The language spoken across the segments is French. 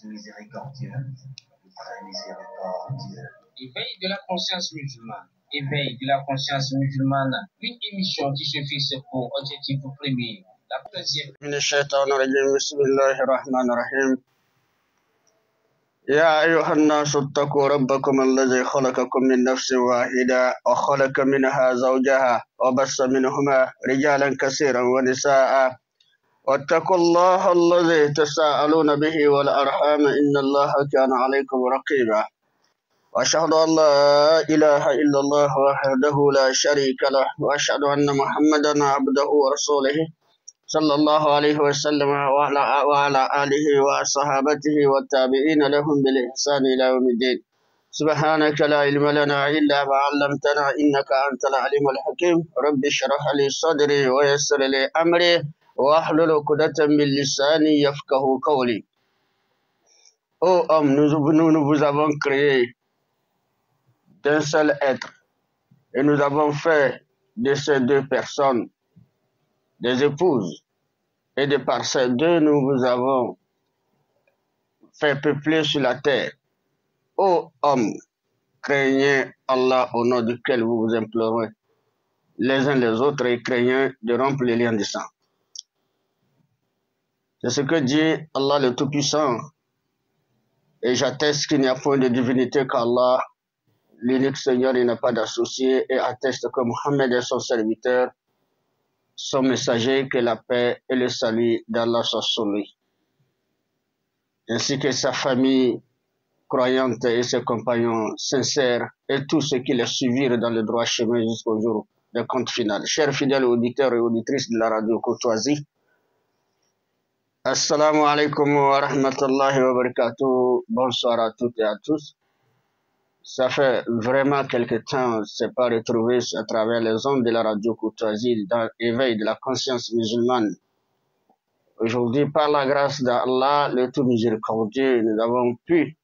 miséricordieux, très miséricordieux. Éveil de la conscience musulmane. Éveil de la conscience musulmane. Une émission qui se fixe pour objectif premier. La deuxième. من الشيطان الرجيم بسم الله الرحمن الرحيم يا أيها الناس اتقوا ربكم الذي خلقكم من نفس واحدة وخلق منها زوجها وبث منهما رجالا كثيرا ونساء واتقوا الله الذي تساءلون به والأرحام إن الله كان عليكم رقيبا وأشهد أن لا إله إلا الله وحده لا شريك له وأشهد أن محمدا عبده ورسوله صلى الله عليه وسلم وعلى آله وصحابته والتابعين لهم بالإحسان إلى يوم الدين سبحانك لا علم لنا إلا ما علمتنا إنك أنت العليم الحكيم رب اشرح لي صدري ويسر لي أمري واحلل عقدة من لساني يفقه قولي. Ô homme, nous vous avons créé d'un seul être et nous avons fait de ces deux personnes des épouses, et de par ces deux, nous vous avons fait peupler sur la terre. Ô hommes, craignez Allah au nom duquel vous vous implorez les uns les autres et craignez de rompre les liens du sang. C'est ce que dit Allah le Tout-Puissant. Et j'atteste qu'il n'y a point de divinité qu'Allah, l'unique Seigneur, il n'a pas d'associé, et atteste que Mohammed est son serviteur, son messager, que la paix et le salut d'Allah soient sur lui, ainsi que sa famille croyante et ses compagnons sincères et tous ceux qui les suivirent dans le droit chemin jusqu'au jour du compte final. Chers fidèles auditeurs et auditrices de la radio Courtoisie, Assalamu alaikum wa rahmatullahi wa barakatuh. Bonsoir à toutes et à tous. Ça fait vraiment quelque temps, on ne s'est pas retrouvé à travers les ondes de la radio Courtoisie dans l'éveil de la conscience musulmane. Aujourd'hui, par la grâce d'Allah, le tout miséricordieux, nous avons pu,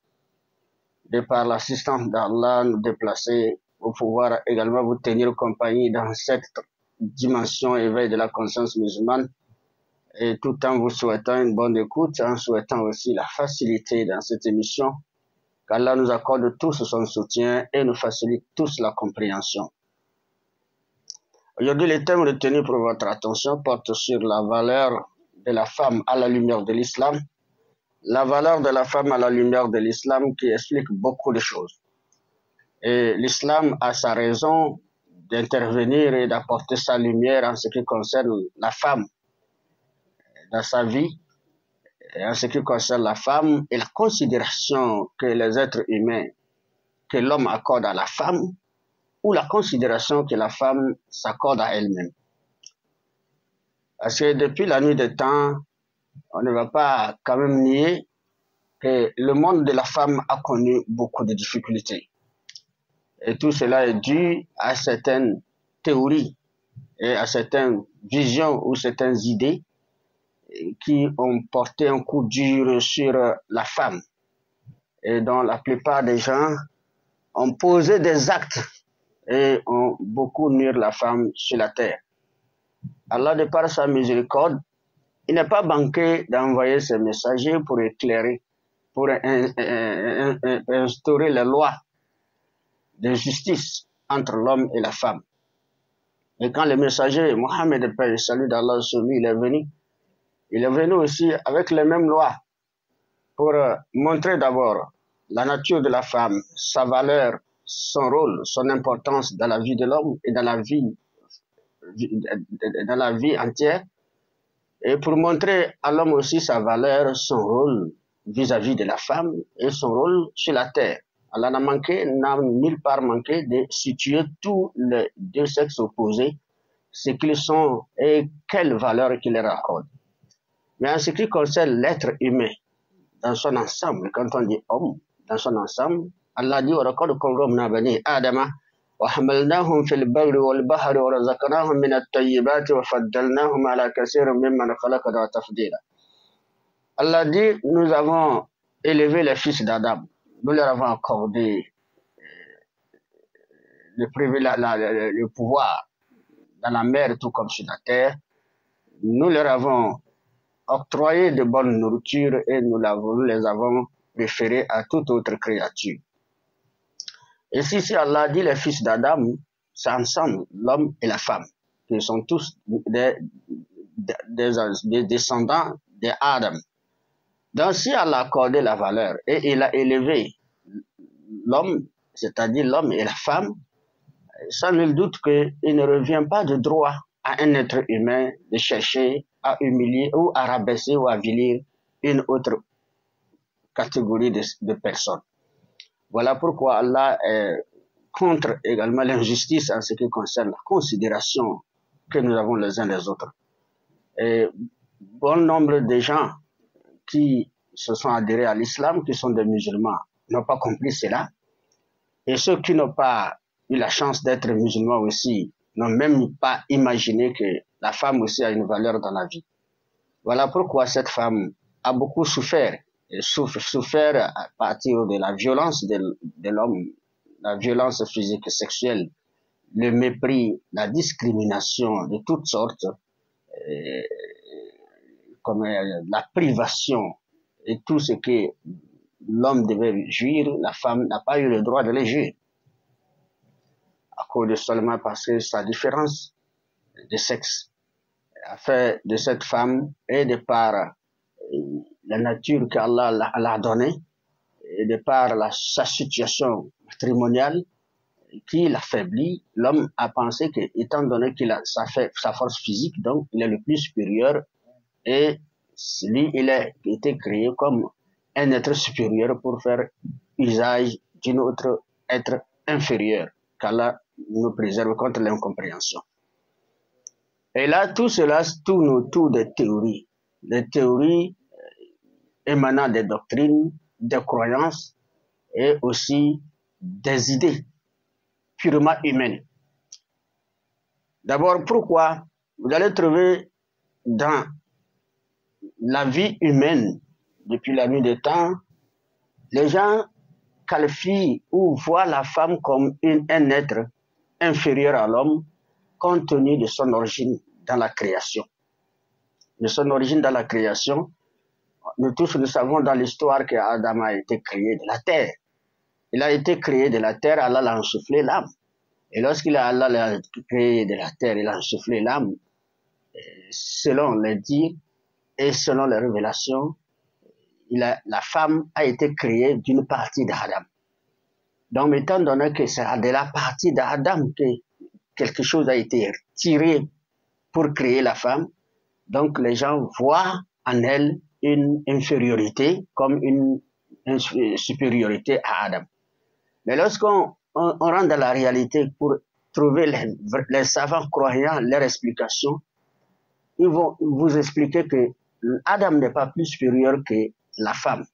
de par l'assistance d'Allah, nous déplacer pour pouvoir également vous tenir compagnie dans cette dimension éveil de la conscience musulmane, et tout en vous souhaitant une bonne écoute, en souhaitant aussi la facilité dans cette émission, qu'Allah nous accorde tous son soutien et nous facilite tous la compréhension. Aujourd'hui, le thème retenu pour votre attention porte sur la valeur de la femme à la lumière de l'islam. La valeur de la femme à la lumière de l'islam qui explique beaucoup de choses. Et l'islam a sa raison d'intervenir et d'apporter sa lumière en ce qui concerne la femme dans sa vie, et en ce qui concerne la femme et la considération que les êtres humains, que l'homme accorde à la femme, ou la considération que la femme s'accorde à elle-même. Parce que depuis la nuit des temps, on ne va pas quand même nier que le monde de la femme a connu beaucoup de difficultés. Et tout cela est dû à certaines théories et à certaines visions ou certaines idées qui ont porté un coup dur sur la femme et dont la plupart des gens ont posé des actes et ont beaucoup nuire la femme sur la terre. Allah, de par sa miséricorde, il n'est pas manqué d'envoyer ses messagers pour éclairer, pour instaurer les lois de justice entre l'homme et la femme. Et quand le messager Mohammed, le paix et salut d'Allah sur lui, il est venu aussi avec les mêmes lois pour montrer d'abord la nature de la femme, sa valeur, son rôle, son importance dans la vie de l'homme et dans la vie entière, et pour montrer à l'homme aussi sa valeur, son rôle vis-à-vis de la femme et son rôle sur la terre. Allah n'a nulle part manqué de situer tous les deux sexes opposés, ce qu'ils sont et quelle valeur qu'il leur accorde. Mais en ce qui concerne l'être humain, dans son ensemble, quand on dit homme, dans son ensemble, Allah dit au record de Kongom Nabani, Adama, وحملناهم في البر والبحر ورزقناهم من الطيبات وفضلناهم على كثير ممن خلقنا تفضيلا. Allah dit, nous avons élevé les fils d'Adam, nous leur avons accordé le pouvoir dans la mer tout comme sur la terre, nous leur avons octroyé de bonnes nourritures et nous les avons préférées à toute autre créature. Et si Allah dit les fils d'Adam, c'est ensemble, l'homme et la femme, qui sont tous des descendants d'Adam. Donc si Allah a accordé la valeur et il a élevé l'homme, c'est-à-dire l'homme et la femme, sans nul doute qu'il ne revient pas de droit à un être humain de chercher à humilier ou à rabaisser ou à avilir une autre catégorie de personnes. Voilà pourquoi Allah est contre également l'injustice en ce qui concerne la considération que nous avons les uns les autres. Et bon nombre de gens qui se sont adhérés à l'islam, qui sont des musulmans, n'ont pas compris cela. Et ceux qui n'ont pas eu la chance d'être musulmans aussi n'ont même pas imaginé que la femme aussi a une valeur dans la vie. Voilà pourquoi cette femme a beaucoup souffert, et souffert à partir de la violence de l'homme, la violence physique et sexuelle, le mépris, la discrimination de toutes sortes, comme la privation et tout ce que l'homme devait jouir, la femme n'a pas eu le droit de les jouir. À cause de seulement parce que sa différence de sexe a fait de cette femme, et de par la nature qu'Allah l'a donnée, et de par sa situation matrimoniale qui l'affaiblit, l'homme a pensé que, étant donné qu'il a sa force physique, donc il est le plus supérieur, et lui, il a été créé comme un être supérieur pour faire usage d'un autre être inférieur, qu'Allah nous préserve contre l'incompréhension. Et là, tout cela tourne autour des théories émanant des doctrines, des croyances et aussi des idées purement humaines. D'abord, pourquoi? Vous allez trouver dans la vie humaine, depuis la nuit des temps, les gens qualifient ou voient la femme comme un être inférieur à l'homme, compte tenu de son origine dans la création. De son origine dans la création, nous tous nous savons dans l'histoire qu'Adam a été créé de la terre. Il a été créé de la terre, Allah l'a insufflé l'âme. Et Allah l'a créé de la terre, il a insufflé l'âme, selon les dires et selon les révélations, la femme a été créée d'une partie d'Adam. Donc, étant donné que c'est de la partie d'Adam que quelque chose a été tiré pour créer la femme, donc les gens voient en elle une infériorité comme une supériorité à Adam. Mais lorsqu'on rentre dans la réalité pour trouver les savants croyants, leur explication, ils vont vous expliquer que Adam n'est pas plus supérieur que la femme.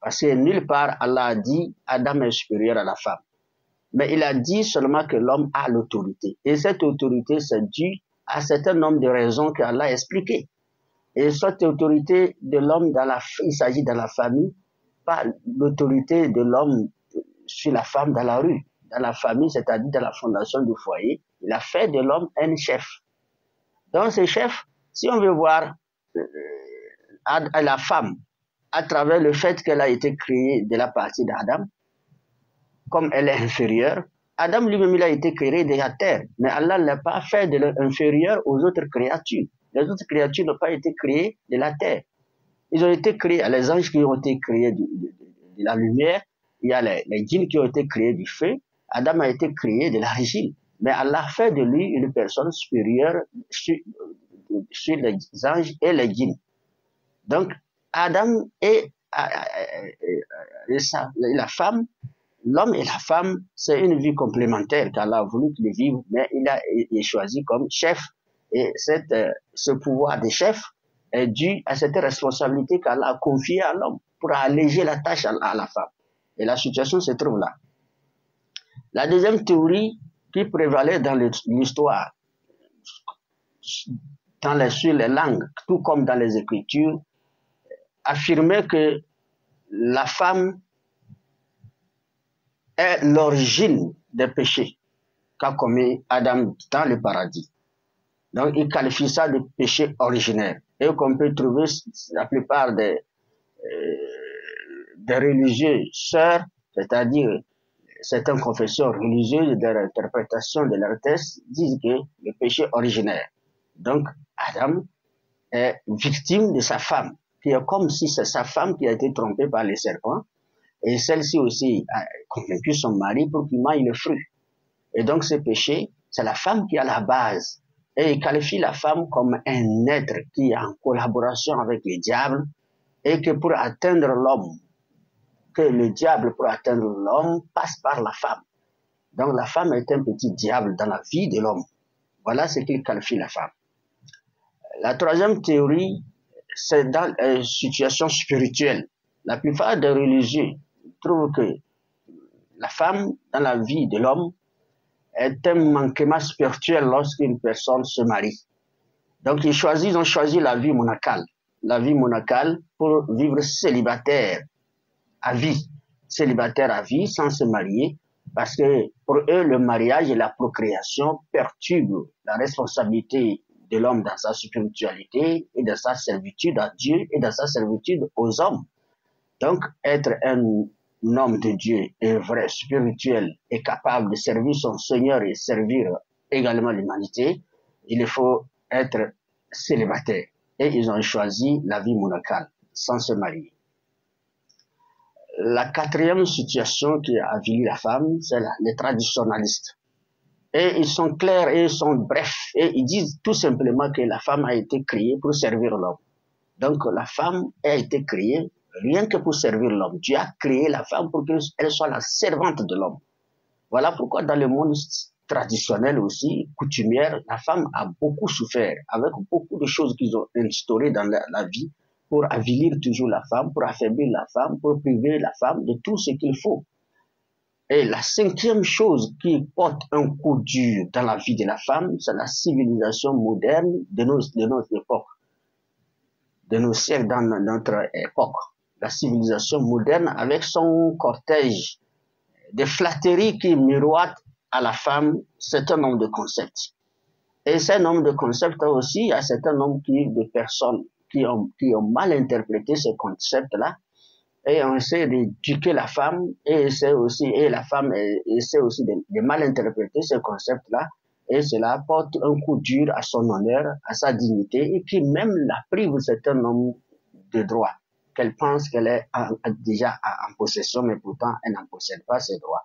Parce que nulle part Allah a dit Adam est supérieur à la femme. Mais il a dit seulement que l'homme a l'autorité. Et cette autorité, c'est dû à un certain nombre de raisons qu'Allah a expliquées. Et cette autorité de l'homme, il s'agit dans la famille, pas l'autorité de l'homme sur la femme dans la rue. Dans la famille, c'est-à-dire dans la fondation du foyer, il a fait de l'homme un chef. Donc ce chef, si on veut voir la femme à travers le fait qu'elle a été créée de la partie d'Adam, comme elle est inférieure, Adam lui-même il a été créé de la terre, mais Allah ne l'a pas fait de l'inférieur aux autres créatures. Les autres créatures n'ont pas été créées de la terre. Ils ont été créés, les anges qui ont été créés de la lumière, il y a les djinns qui ont été créés du feu, Adam a été créé de l'argile. Mais Allah a fait de lui une personne supérieure sur les anges et les djinns. Donc, Adam et la femme, l'homme et la femme, c'est une vie complémentaire qu'Allah a voulu qu'ils vivent, mais il est choisi comme chef. Et ce pouvoir de chef est dû à cette responsabilité qu'Allah a confiée à l'homme pour alléger la tâche à la femme. Et la situation se trouve là. La deuxième théorie qui prévalait dans l'histoire, sur les langues, tout comme dans les écritures, affirmait que la femme est l'origine des péchés qu'a commis Adam dans le paradis. Donc, il qualifie ça de péché originaire. et qu'on peut trouver la plupart des religieux sœurs, c'est-à-dire certaines confessions religieuses, de l'interprétation de leurs textes, disent que le péché originaire. Donc, Adam est victime de sa femme, qui est comme si c'est sa femme qui a été trompée par les serpents, et celle-ci aussi a convaincu son mari pour qu'il mange le fruit. Et donc, ce péché, c'est la femme qui est à la base. Et il qualifie la femme comme un être qui est en collaboration avec le diable, et que pour atteindre l'homme, que le diable pour atteindre l'homme passe par la femme. Donc la femme est un petit diable dans la vie de l'homme. Voilà ce qu'il qualifie la femme. La troisième théorie, c'est dans une situation spirituelle. La plupart des religieux trouvent que la femme dans la vie de l'homme est un manquement spirituel lorsqu'une personne se marie. Donc ils ont choisi la vie monacale. La vie monacale pour vivre célibataire à vie, sans se marier, parce que pour eux, le mariage et la procréation perturbent la responsabilité de l'homme dans sa spiritualité et dans sa servitude à Dieu et dans sa servitude aux hommes. Donc, être un homme de Dieu est vrai, spirituel et capable de servir son Seigneur et servir également l'humanité, il faut être célibataire. Et ils ont choisi la vie monacale, sans se marier. La quatrième situation qui a avili la femme, c'est les traditionalistes. Et ils sont clairs et ils sont brefs. Et ils disent tout simplement que la femme a été créée pour servir l'homme. Donc la femme a été créée rien que pour servir l'homme. Dieu a créé la femme pour qu'elle soit la servante de l'homme. Voilà pourquoi dans le monde traditionnel aussi, coutumière, la femme a beaucoup souffert avec beaucoup de choses qu'ils ont instaurées dans la vie, pour avilir toujours la femme, pour affaiblir la femme, pour priver la femme de tout ce qu'il faut. Et la cinquième chose qui porte un coup dur dans la vie de la femme, c'est la civilisation moderne de notre époque, de nos siècles dans notre époque. La civilisation moderne avec son cortège de flatteries qui miroitent à la femme certain nombre de concepts. Et ces nombres de concepts aussi, il y a un certain nombre de personnes qui ont mal interprété ce concept-là, et on essaie d'éduquer la femme, et la femme essaie aussi de mal interpréter ce concept-là, et cela porte un coup dur à son honneur, à sa dignité, et qui même la prive d'un certain nombre de droits, qu'elle pense qu'elle est déjà en possession, mais pourtant elle n'en possède pas ces droits.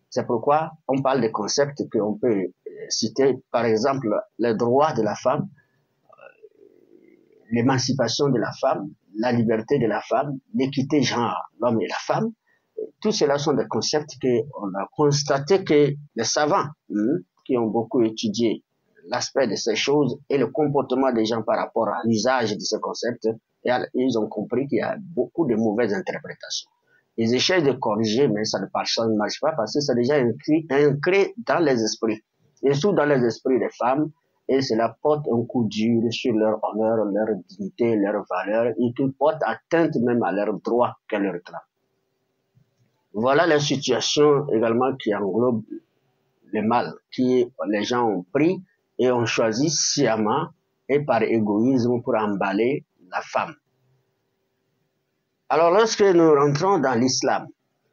C'est pourquoi on parle de concepts qu'on peut citer, par exemple, les droits de la femme, l'émancipation de la femme, la liberté de la femme, l'équité genre, l'homme et la femme. Tout cela sont des concepts qu'on a constaté que les savants qui ont beaucoup étudié l'aspect de ces choses et le comportement des gens par rapport à l'usage de ces concepts, et ils ont compris qu'il y a beaucoup de mauvaises interprétations. Ils essaient de corriger, mais ça ne marche pas parce que c'est déjà ancré dans les esprits, et surtout dans les esprits des femmes, et cela porte un coup dur sur leur honneur, leur dignité, leur valeur, et qui porte atteinte même à leurs droits qu'elles réclament. Voilà la situation également qui englobe le mal, qui les gens ont pris et ont choisi sciemment et par égoïsme pour emballer la femme. Alors lorsque nous rentrons dans l'islam,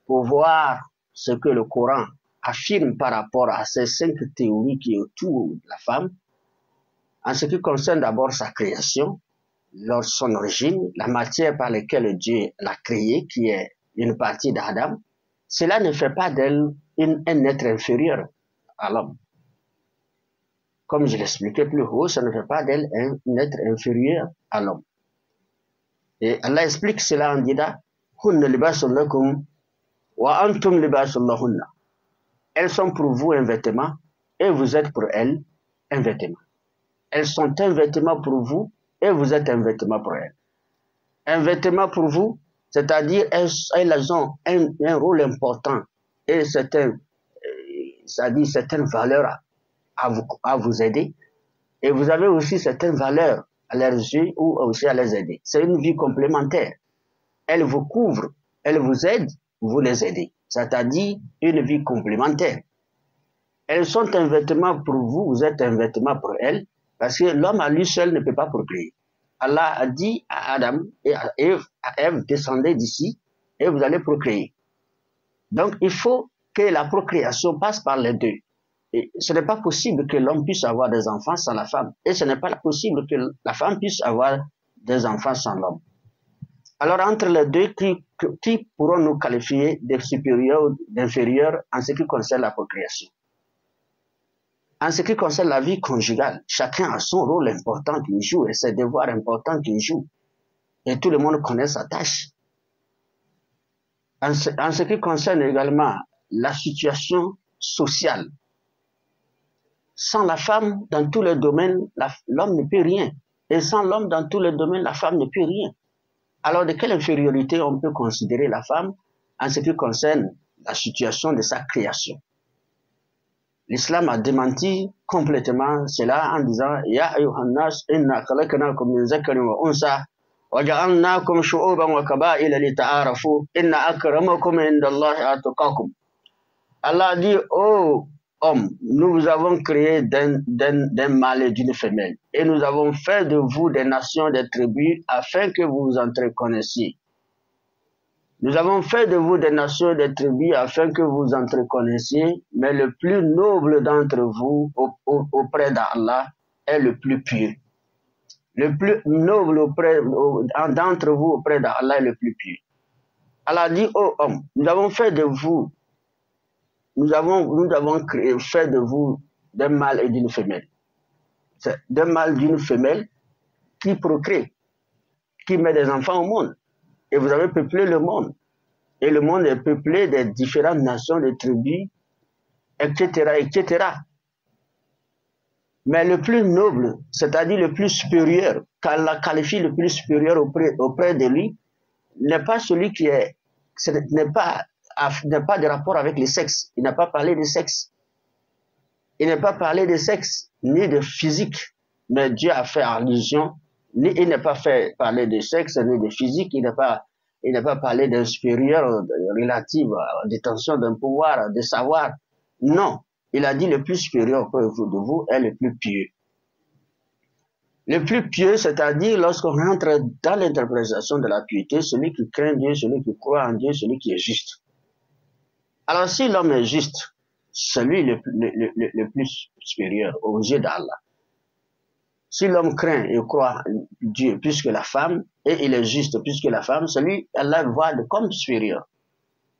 pour voir ce que le Coran affirme par rapport à ces 5 théories qui autour de la femme, en ce qui concerne d'abord sa création, son origine, la matière par laquelle Dieu l'a créée, qui est une partie d'Adam, cela ne fait pas d'elle un être inférieur à l'homme. Comme je l'expliquais plus haut, ça ne fait pas d'elle un être inférieur à l'homme. Et Allah explique cela en disant « Hunna libasun lakum wa antum libasun lahunna » Elles sont pour vous un vêtement et vous êtes pour elles un vêtement. Elles sont un vêtement pour vous et vous êtes un vêtement pour elles. Un vêtement pour vous, c'est-à-dire elles ont un rôle important et certaines valeurs à vous aider. Et vous avez aussi certaines valeurs à leurs yeux ou aussi à les aider. C'est une vie complémentaire. Elles vous couvrent, elles vous aident, vous les aidez. C'est-à-dire une vie complémentaire. Elles sont un vêtement pour vous, vous êtes un vêtement pour elles, parce que l'homme à lui seul ne peut pas procréer. Allah a dit à Adam et à Ève, descendez d'ici et vous allez procréer. Donc, il faut que la procréation passe par les deux. Et ce n'est pas possible que l'homme puisse avoir des enfants sans la femme. Et ce n'est pas possible que la femme puisse avoir des enfants sans l'homme. Alors, entre les deux, qui pourront nous qualifier de supérieurs ou d'inférieurs en ce qui concerne la procréation? En ce qui concerne la vie conjugale, chacun a son rôle important qu'il joue et ses devoirs importants qu'il joue. Et tout le monde connaît sa tâche. En ce qui concerne également la situation sociale, sans la femme dans tous les domaines, l'homme ne peut rien. Et sans l'homme dans tous les domaines, la femme ne peut rien. Alors, de quelle infériorité on peut considérer la femme en ce qui concerne la situation de sa création? L'islam a démenti complètement cela en disant « Ya ayyuhan nas, inna khalaqnakum min zakarin wa unsa, wa ja'alnakum shu'uban wa qaba'ila lita'arafu, inna akramakum indallahi atqakum » Allah dit « Oh homme, nous vous avons créé d'un mâle et d'une femelle, et nous avons fait de vous des nations, des tribus, afin que vous vous entreconnaissiez. » Nous avons fait de vous des nations, des tribus, afin que vous entreconnaissiez, mais le plus noble d'entre vous auprès d'Allah est le plus pieux. Le plus noble d'entre vous auprès d'Allah est le plus pieux. Allah dit, ô homme, nous avons fait de vous, nous avons fait de vous d'un mâle et d'une femelle. C'est d'un mâle et d'une femelle qui procrée, qui met des enfants au monde. Et vous avez peuplé le monde. Et le monde est peuplé des différentes nations, des tribus, etc., etc. Mais le plus noble, c'est-à-dire le plus supérieur, qu'Allah qualifie le plus supérieur auprès de lui, n'est pas celui qui n'est pas de rapport avec le sexe. Il n'a pas parlé de sexe. Il n'a pas parlé de sexe, ni de physique. Mais Dieu a fait allusion. Il n'a pas fait parler de sexe, ni de physique. Il n'a pas parlé d'un supérieur relatif à la détention d'un pouvoir, de savoir. Non. Il a dit le plus supérieur auprès de vous est le plus pieux. Le plus pieux, c'est-à-dire lorsqu'on rentre dans l'interprétation de la piété, celui qui craint Dieu, celui qui croit en Dieu, celui qui est juste. Alors si l'homme est juste, c'est lui le plus supérieur aux yeux d'Allah. Si l'homme craint et croit Dieu plus que la femme, et il est juste plus que la femme, celui Allah voit comme supérieur.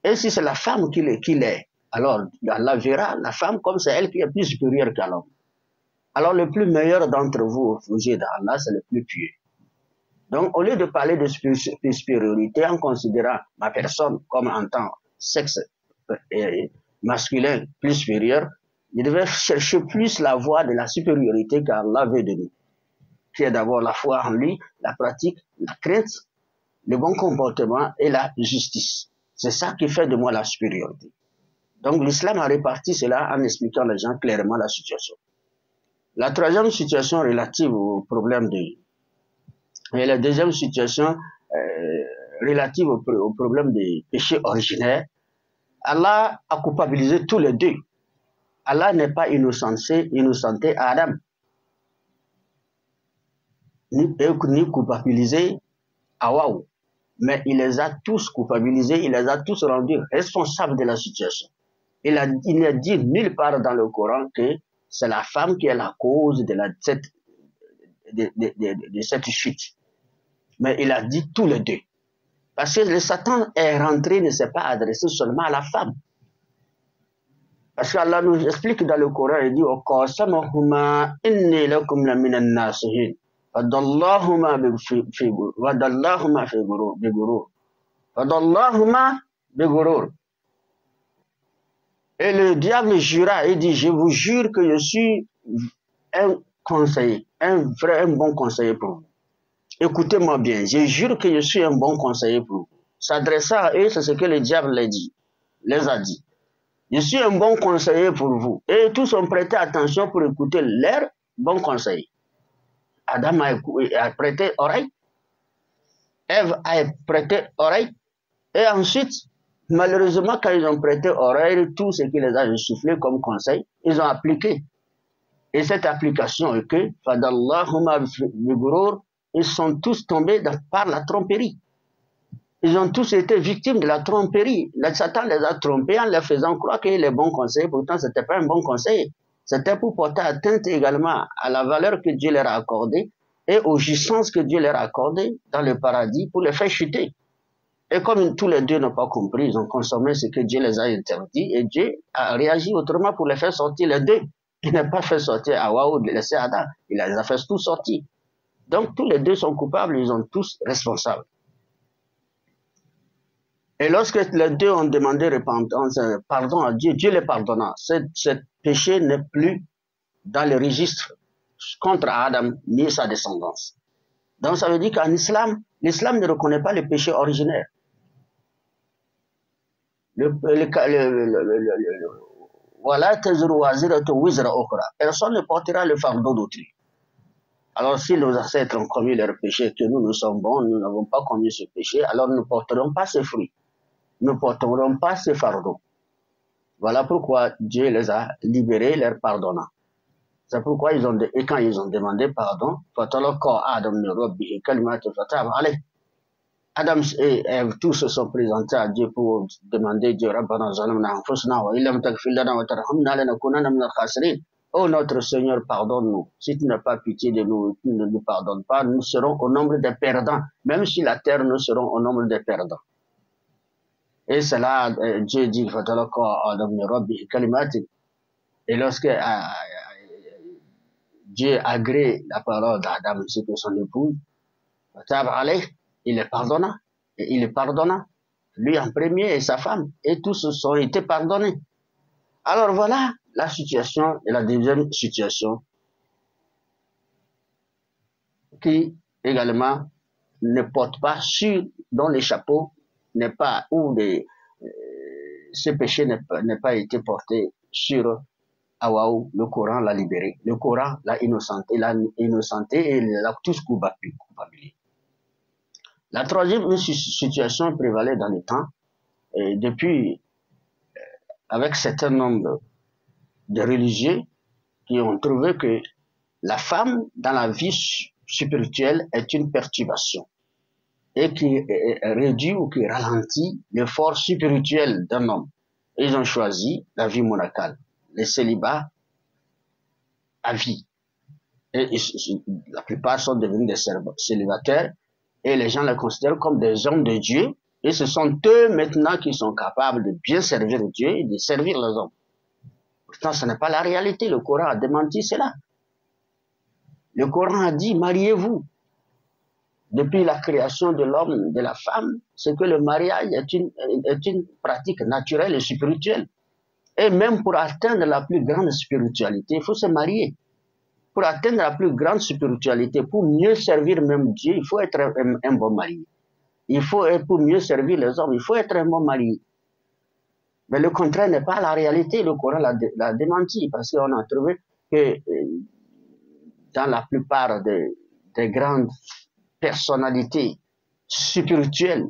Et si c'est la femme qui l'est, alors Allah verra la femme comme c'est elle qui est plus supérieure qu'à l'homme. Alors le plus meilleur d'entre vous aux yeux d'Allah, c'est le plus pieux. Donc au lieu de parler de supériorité en considérant ma personne comme en tant que sexe masculin plus supérieur, il devait chercher plus la voie de la supériorité qu'Allah veut de nous, qui est d'abord la foi en lui, la pratique, la crainte, le bon comportement et la justice. C'est ça qui fait de moi la supériorité. Donc l'islam a réparti cela en expliquant aux gens clairement la situation. La troisième situation relative au problème et la deuxième situation relative au problème des péchés originaires, Allah a culpabilisé tous les deux. Allah n'est pas innocenté Adam, ni culpabilisé Hawa, mais il les a tous culpabilisés, il les a tous rendus responsables de la situation. Il n'est dit nulle part dans le Coran que c'est la femme qui est la cause de cette chute. Mais il a dit tous les deux. Parce que le Satan est rentré, ne s'est pas adressé seulement à la femme. Parce qu'Allah nous explique dans le Coran, il dit وَقَاسَمَهُمَا إِنِّي لَكُمْ لَمِنَ النَّاصِحِينَ وَضَلَّاهُمَا بِغُرُورٍ. Et le diable jura et dit, je vous jure que je suis un conseiller, un bon conseiller pour vous. Écoutez-moi bien, je jure que je suis un bon conseiller pour vous. S'adressant à eux, c'est ce que le diable les a dit. Je suis un bon conseiller pour vous. Et tous ont prêté attention pour écouter leur bon conseil. Adam a prêté oreille. Ève a prêté oreille. Et ensuite, malheureusement, quand ils ont prêté oreille, tout ce qui les a soufflé comme conseil, ils ont appliqué. Et cette application est que, Fadallahuma bigurur, ils sont tous tombés par la tromperie. Ils ont tous été victimes de la tromperie. Satan les a trompés en leur faisant croire qu'il est bon conseil. Pourtant, ce n'était pas un bon conseil. C'était pour porter atteinte également à la valeur que Dieu leur a accordée et aux jouissances que Dieu leur a accordées dans le paradis pour les faire chuter. Et comme tous les deux n'ont pas compris, ils ont consommé ce que Dieu les a interdit et Dieu a réagi autrement pour les faire sortir les deux. Il n'a pas fait sortir Hawa ou laisser Adam. Il les a fait tous sortir. Donc tous les deux sont coupables, ils sont tous responsables. Et lorsque les deux ont demandé repentance, pardon à Dieu, Dieu les pardonna. Ce péché n'est plus dans le registre contre Adam ni sa descendance. Donc ça veut dire qu'en islam, l'islam ne reconnaît pas le péché originaire. Personne ne portera le fardeau d'autrui. Alors si nos ancêtres ont commis leur péché, que nous sommes bons, nous n'avons pas commis ce péché, alors nous ne porterons pas ce fruit. Nous ne porterons pas ce fardeau. Voilà pourquoi Dieu les a libérés, leur pardonnant. C'est pourquoi et quand ils ont demandé pardon, Adam et Ève, tous se sont présentés à Dieu pour demander Dieu, oh notre Seigneur, pardonne-nous. Si tu n'as pas pitié de nous, tu ne nous pardonnes pas, nous serons au nombre des perdants. Même sur la terre, nous serons au nombre des perdants. Et cela, Dieu dit, et lorsque Dieu agrée la parole d'Adam ainsi que son épouse, il les pardonna, et il les pardonna, lui en premier et sa femme, et tous ont été pardonnés. Alors voilà la situation, et la deuxième situation, qui également ne porte pas sur, dont le chapeau n'est pas, ou ce péché n'est pas été porté sur Hawa, le Coran l'a libéré. Le Coran l'a innocenté et l'a tous culpabilisé. La troisième situation prévalait dans le temps, et depuis, avec certain nombre de religieux qui ont trouvé que la femme dans la vie spirituelle est une perturbation et qui réduit ou qui ralentit l'effort spirituel d'un homme. Ils ont choisi la vie monacale, le célibat à vie. Et la plupart sont devenus des célibataires et les gens les considèrent comme des hommes de Dieu et ce sont eux maintenant qui sont capables de bien servir Dieu et de servir les hommes. Pourtant, ce n'est pas la réalité. Le Coran a démenti cela. Le Coran a dit, mariez-vous. Depuis la création de l'homme, de la femme, c'est que le mariage est une pratique naturelle et spirituelle. Et même pour atteindre la plus grande spiritualité, il faut se marier. Pour atteindre la plus grande spiritualité, pour mieux servir même Dieu, il faut être un bon mari. Pour mieux servir les hommes, il faut être un bon mari. Mais le contraire n'est pas la réalité. Le Coran l'a démenti parce qu'on a trouvé que dans la plupart des grandes personnalités spirituelles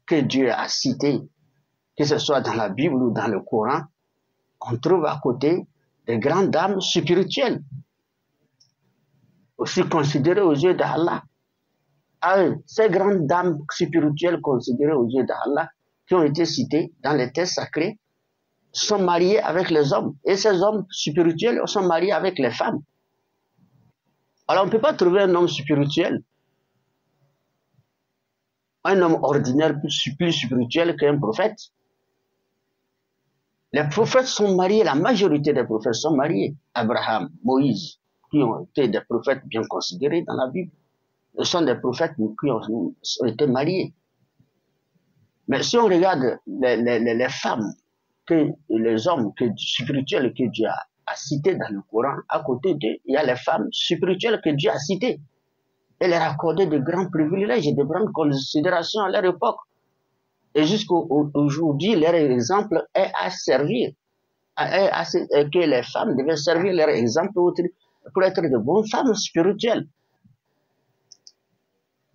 que Dieu a citées, que ce soit dans la Bible ou dans le Coran, on trouve à côté des grandes dames spirituelles, aussi considérées aux yeux d'Allah. Ces grandes dames spirituelles considérées aux yeux d'Allah, qui ont été citées dans les textes sacrés, sont mariées avec les hommes. Et ces hommes spirituels sont mariés avec les femmes. Alors on ne peut pas trouver un homme spirituel, un homme ordinaire plus spirituel qu'un prophète. Les prophètes sont mariés, la majorité des prophètes sont mariés. Abraham, Moïse, qui ont été des prophètes bien considérés dans la Bible, ce sont des prophètes qui ont été mariés. Mais si on regarde les femmes, les hommes spirituels que Dieu a cités dans le Coran, à côté d'eux, il y a les femmes spirituelles que Dieu a citées. Elle leur a accordé de grands privilèges et de grandes considérations à leur époque. Et jusqu'aujourd'hui, leur exemple est à servir. Que les femmes devaient servir leur exemple pour être de bonnes femmes spirituelles.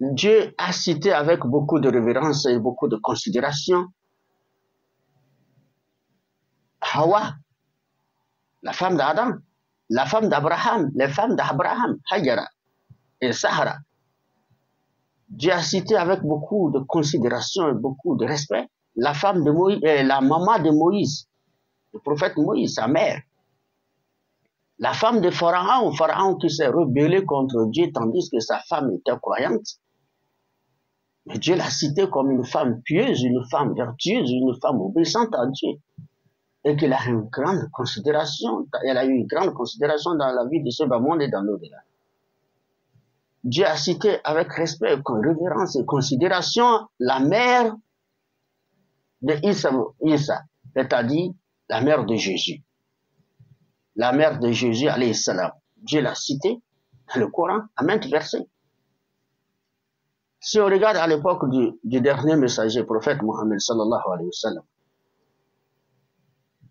Dieu a cité avec beaucoup de révérence et beaucoup de considération Hawa, la femme d'Adam, la femme d'Abraham, les femmes d'Abraham, Hajara et Sahara. Dieu a cité avec beaucoup de considération et beaucoup de respect la femme de Moïse, la maman de Moïse, le prophète Moïse, sa mère. La femme de Pharaon, Pharaon qui s'est rebellé contre Dieu tandis que sa femme était croyante. Mais Dieu l'a citée comme une femme pieuse, une femme vertueuse, une femme obéissante à Dieu. Et qu'elle a une grande considération, elle a eu une grande considération dans la vie de ce bas monde et dans l'au-delà. Dieu a cité avec respect, révérence et considération la mère de Isa, c'est-à-dire la mère de Jésus. La mère de Jésus, alayhi salam. Dieu l'a cité dans le Coran à maintes versets. Si on regarde à l'époque du dernier messager, prophète Mohammed sallallahu alayhi wa sallam,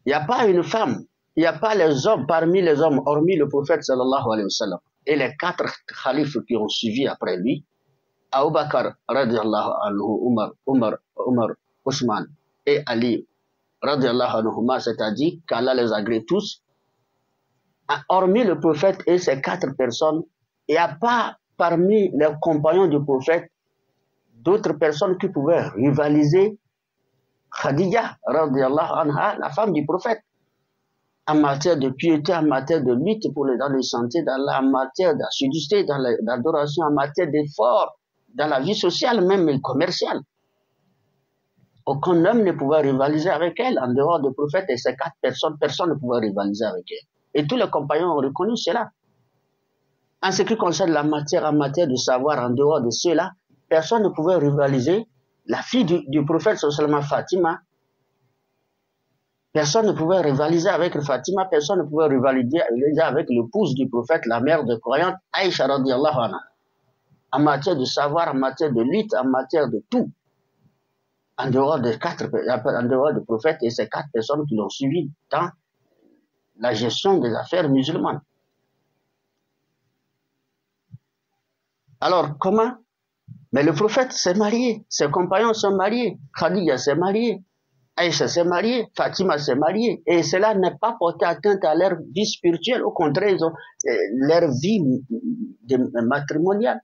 il n'y a pas une femme, il n'y a pas les hommes parmi les hommes, hormis le prophète sallallahu alayhi wa sallam, et les 4 khalifes qui ont suivi après lui, Abu Bakr radiallahu anhu, Umar, Ousmane et Ali radiallahu anhu, c'est-à-dire qu'Allah les agrée tous, hormis le prophète et ces 4 personnes, il n'y a pas parmi les compagnons du prophète d'autres personnes qui pouvaient rivaliser Khadija, radiallahu anha, la femme du prophète, en matière de piété, en matière de lutte pour les dans de santé, en matière d'assiduité, dans l'adoration, en matière d'effort, dans la vie sociale, même commerciale. Aucun homme ne pouvait rivaliser avec elle, en dehors du prophète et ces 4 personnes, personne ne pouvait rivaliser avec elle. Et tous les compagnons ont reconnu cela. En ce qui concerne la matière, en matière de savoir, en dehors de cela, personne ne pouvait rivaliser la fille du prophète, seulement Fatima. Personne ne pouvait rivaliser avec Fatima, personne ne pouvait rivaliser avec l'épouse du prophète, la mère de croyante, Aïcha radiallahu anha. En matière de savoir, en matière de lutte, en matière de tout. En dehors du prophète et ces 4 personnes qui l'ont suivi dans la gestion des affaires musulmanes. Alors, comment? Mais le prophète s'est marié, ses compagnons sont mariés, Khadija s'est mariée, Aïcha s'est mariée, Fatima s'est mariée, et cela n'est pas porté atteinte à leur vie spirituelle, au contraire, ils ont, leur vie matrimoniale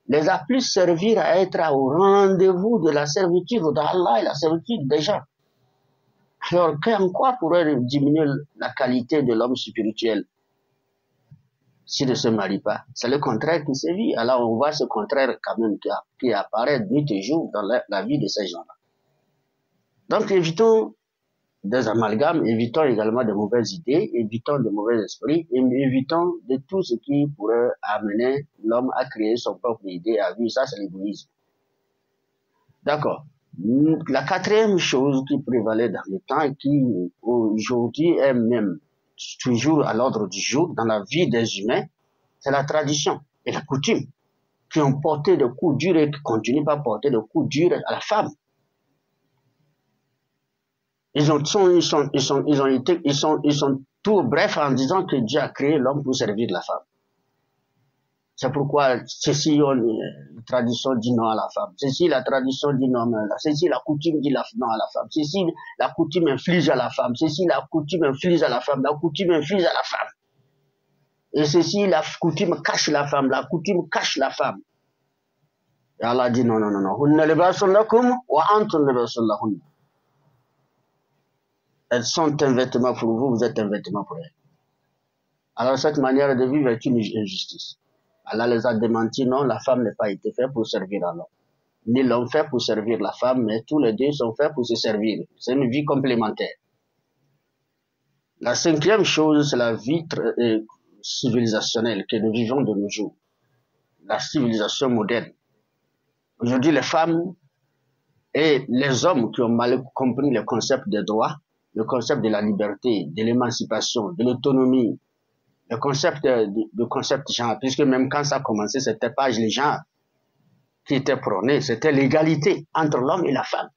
les a plus servir à être au rendez-vous de la servitude d'Allah et la servitude des gens. Alors, en quoi pourrait diminuer la qualité de l'homme spirituel s'il ne se marie pas? C'est le contraire qui se vit. Alors, on voit ce contraire quand même qui apparaît nuit et jour dans la vie de ces gens-là. Donc, évitons des amalgames, évitons également de mauvaises idées, évitons de mauvais esprits, et évitons de tout ce qui pourrait amener l'homme à créer son propre idée, à vivre. Ça, c'est l'égoïsme. D'accord. La 4e chose qui prévalait dans le temps et qui aujourd'hui est même toujours à l'ordre du jour dans la vie des humains, c'est la tradition et la coutume qui ont porté de coups durs et qui continuent à porter de coups durs à la femme. Ils sont tout bref en disant que Dieu a créé l'homme pour servir la femme. C'est pourquoi ceci, la tradition dit non à la femme. Ceci, la tradition dit non à la femme. Ceci, la coutume dit non à la femme. Ceci, la coutume inflige à la femme. Ceci, la coutume inflige à la femme. La coutume inflige à la femme. Et ceci, la coutume cache la femme. La coutume cache la femme. Et Allah dit non, non, non, non. Hunna libasun lakum wa antum libasun lahunna. Elles sont un vêtement pour vous, vous êtes un vêtement pour elles. Alors cette manière de vivre est une injustice. Allah les a démenti, non, la femme n'a pas été faite pour servir à l'homme. Ni l'homme fait pour servir la femme, mais tous les deux sont faits pour se servir. C'est une vie complémentaire. La 5e chose, c'est la vie civilisationnelle que nous vivons de nos jours. La civilisation moderne. Aujourd'hui, les femmes et les hommes qui ont mal compris le concept des droits, le concept de la liberté, de l'émancipation, de l'autonomie, le concept genre, puisque même quand ça a commencé, c'était pas les gens qui étaient prônés, c'était l'égalité entre l'homme et la femme.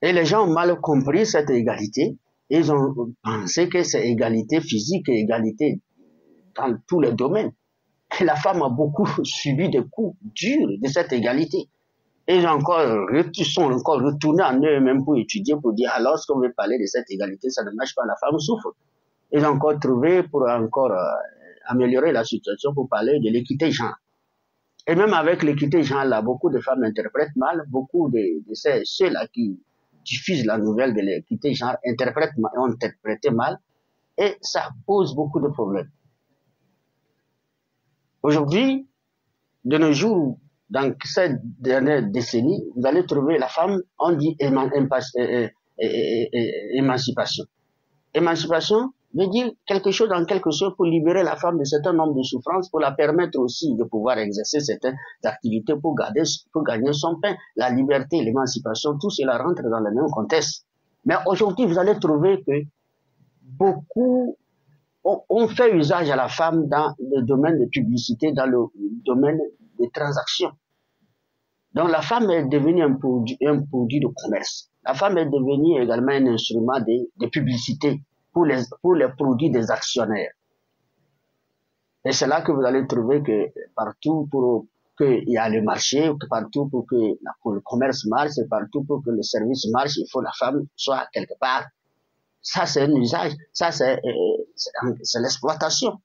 Et les gens ont mal compris cette égalité, et ils ont pensé que c'est égalité physique et égalité dans tous les domaines. Et la femme a beaucoup subi des coups durs de cette égalité. Et ils sont encore retournés en eux-mêmes pour étudier, pour dire, alors, lorsqu'on veut parler de cette égalité, ça ne marche pas, la femme souffre. Ils ont encore trouvé pour encore améliorer la situation pour parler de l'équité genre. Et même avec l'équité genre-là, beaucoup de femmes interprètent mal, beaucoup de ceux-là qui diffusent la nouvelle de l'équité genre ont interprété mal, et ça pose beaucoup de problèmes. Aujourd'hui, de nos jours, dans cette dernière décennie, vous allez trouver la femme, on dit émancipation. Émancipation veut dire quelque chose en quelque chose pour libérer la femme de certain nombre de souffrances, pour la permettre aussi de pouvoir exercer certaines activités pour gagner son pain. La liberté, l'émancipation, tout cela rentre dans le même contexte. Mais aujourd'hui, vous allez trouver que beaucoup ont fait usage à la femme dans le domaine de publicité, dans le domaine des transactions. Donc la femme est devenue un produit de commerce. La femme est devenue également un instrument de publicité pour les produits des actionnaires. Et c'est là que vous allez trouver que partout pour qu'il y a le marché, partout pour que le commerce marche, et partout pour que le service marche, il faut que la femme soit quelque part. Ça, c'est un usage. Ça, c'est l'exploitation.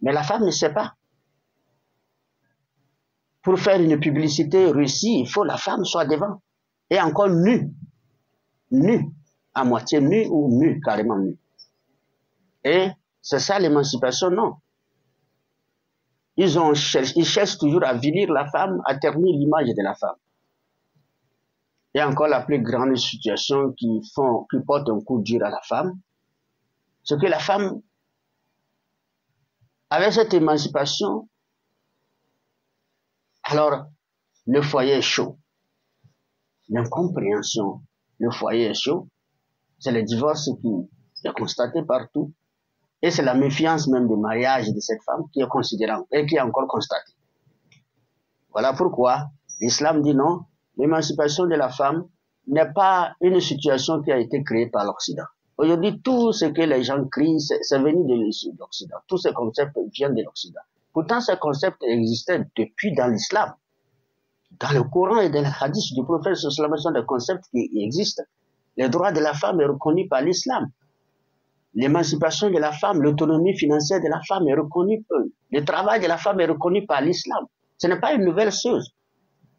Mais la femme ne sait pas. Pour faire une publicité réussie, il faut que la femme soit devant. Et encore nue. Nue. À moitié nue ou nue, carrément nue. Et c'est ça l'émancipation, non. Ils cherchent toujours à vilir la femme, à ternir l'image de la femme. Et encore la plus grande situation qui porte un coup dur à la femme, c'est que la femme, avec cette émancipation, alors le foyer est chaud. L'incompréhension, le foyer est chaud. C'est le divorce qui est constaté partout. Et c'est la méfiance même du mariage de cette femme qui est considérable et qui est encore constatée. Voilà pourquoi l'islam dit non, l'émancipation de la femme n'est pas une situation qui a été créée par l'Occident. Aujourd'hui, tout ce que les gens crient, c'est venu de l'Occident. Tous ces concepts viennent de l'Occident. Pourtant, ces concepts existaient depuis dans l'islam. Dans le Coran et dans les hadiths du prophète, ce sont des concepts qui existent. Le droit de la femme est reconnu par l'islam. L'émancipation de la femme, l'autonomie financière de la femme est reconnue. Le travail de la femme est reconnu par l'islam. Ce n'est pas une nouvelle chose.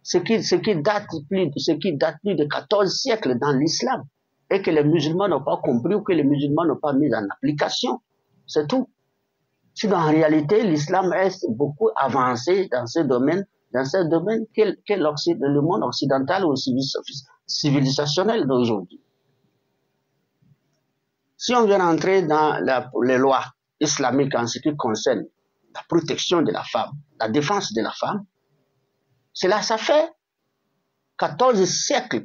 Ce qui date plus de 14 siècles dans l'islam et que les musulmans n'ont pas compris ou que les musulmans n'ont pas mis en application. C'est tout. Sinon, en réalité, l'islam est beaucoup avancé dans ce domaine que le monde occidental ou civilisationnel d'aujourd'hui. Si on vient entrer dans les lois islamiques en ce qui concerne la protection de la femme, la défense de la femme, ça fait 14 siècles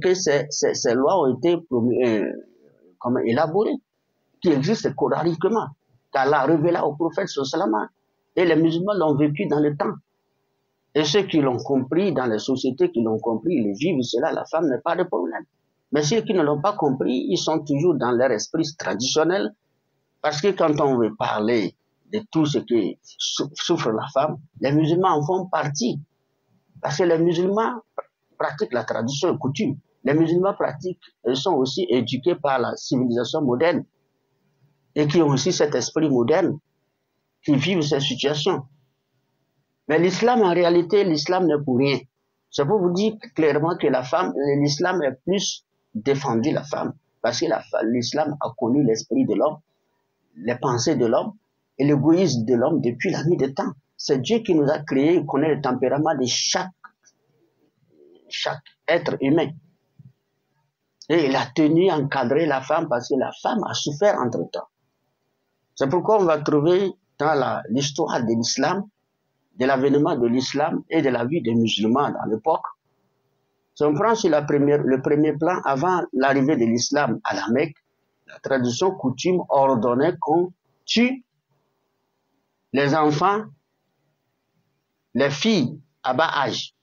que ces lois ont été élaborées, qui existent coraniquement, qu'Allah a révélé au prophète sallallahu, et les musulmans l'ont vécu dans le temps. Et ceux qui l'ont compris, dans les sociétés qui l'ont compris, ils vivent cela, la femme n'a pas de problème. Mais ceux qui ne l'ont pas compris, ils sont toujours dans leur esprit traditionnel, parce que quand on veut parler de tout ce qui souffre la femme, les musulmans en font partie. Parce que les musulmans pratiquent la tradition et coutume. Les musulmans sont aussi éduqués par la civilisation moderne et qui ont aussi cet esprit moderne, qui vivent ces situations. Mais l'islam, en réalité, l'islam n'est pour rien. C'est pour vous dire clairement que l'islam est plus défendu la femme, parce que l'islam a connu l'esprit de l'homme, les pensées de l'homme et l'égoïsme de l'homme depuis la nuit des temps. C'est Dieu qui nous a créés, il connaît le tempérament de chaque être humain. Et il a tenu à encadrer la femme parce que la femme a souffert entre-temps. C'est pourquoi on va trouver dans l'histoire de l'islam, de l'avènement de l'islam et de la vie des musulmans dans l'époque. Si on prend sur le premier plan, avant l'arrivée de l'islam à la Mecque, la tradition coutume ordonnait qu'on tue les enfants, les filles à bas âge,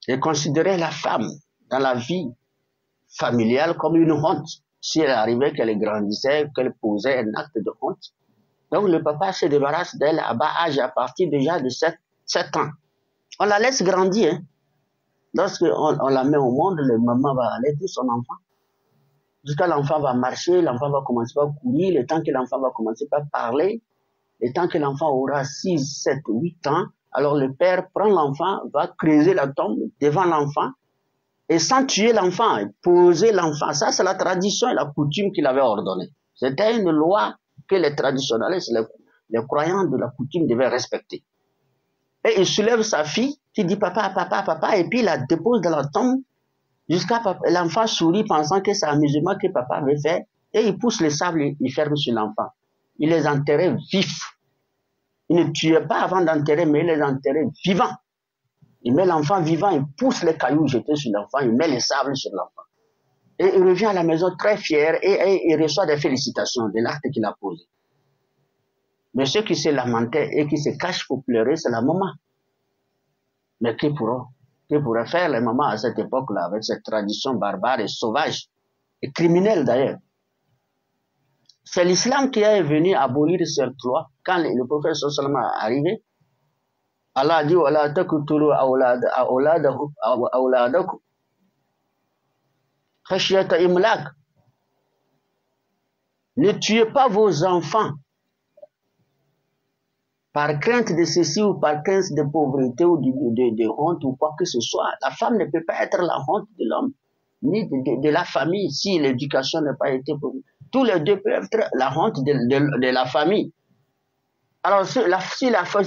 et considérait la femme dans la vie familiale comme une honte. Si elle arrivait, qu'elle grandissait, qu'elle posait un acte de honte. Donc le papa se débarrasse d'elle à bas âge, à partir déjà de 7 ans. On la laisse grandir. Hein. Lorsqu'on la met au monde, le maman va allaiter son enfant. Jusqu'à l'enfant va marcher, l'enfant va commencer à courir, le temps que l'enfant va commencer à parler, Et tant que l'enfant aura 6, 7, 8 ans, alors le père prend l'enfant, va creuser la tombe devant l'enfant, et sans tuer l'enfant, poser l'enfant. Ça, c'est la tradition et la coutume qu'il avait ordonnée. C'était une loi que les traditionnalistes, les croyants de la coutume devaient respecter. Et il soulève sa fille, qui dit papa, papa, papa, et puis il la dépose dans la tombe, jusqu'à l'enfant sourit pensant que c'est un musulman que papa avait fait, et il pousse le sable, il ferme sur l'enfant. Il les enterrait vifs. Il ne tuait pas avant d'enterrer, mais il les enterrait vivants. Il met l'enfant vivant, il pousse les cailloux jetés sur l'enfant, il met les sables sur l'enfant. Et il revient à la maison très fier et il reçoit des félicitations de l'acte qu'il a posé. Mais ceux qui se lamentaient et qui se cachent pour pleurer, c'est la maman. Mais que pourraient faire les mamans à cette époque-là, avec cette tradition barbare et sauvage, et criminelle d'ailleurs? C'est l'islam qui est venu abolir cette loi. Quand le prophète sallallahu est arrivé, Allah a dit wala taqtulu awladakum khashyata imlak. Ne tuez pas vos enfants par crainte de ceci ou par crainte de pauvreté ou de honte ou quoi que ce soit. La femme ne peut pas être la honte de l'homme, ni de la famille, si l'éducation n'a pas été pour. Tous les deux peuvent être la honte de la famille. Alors, si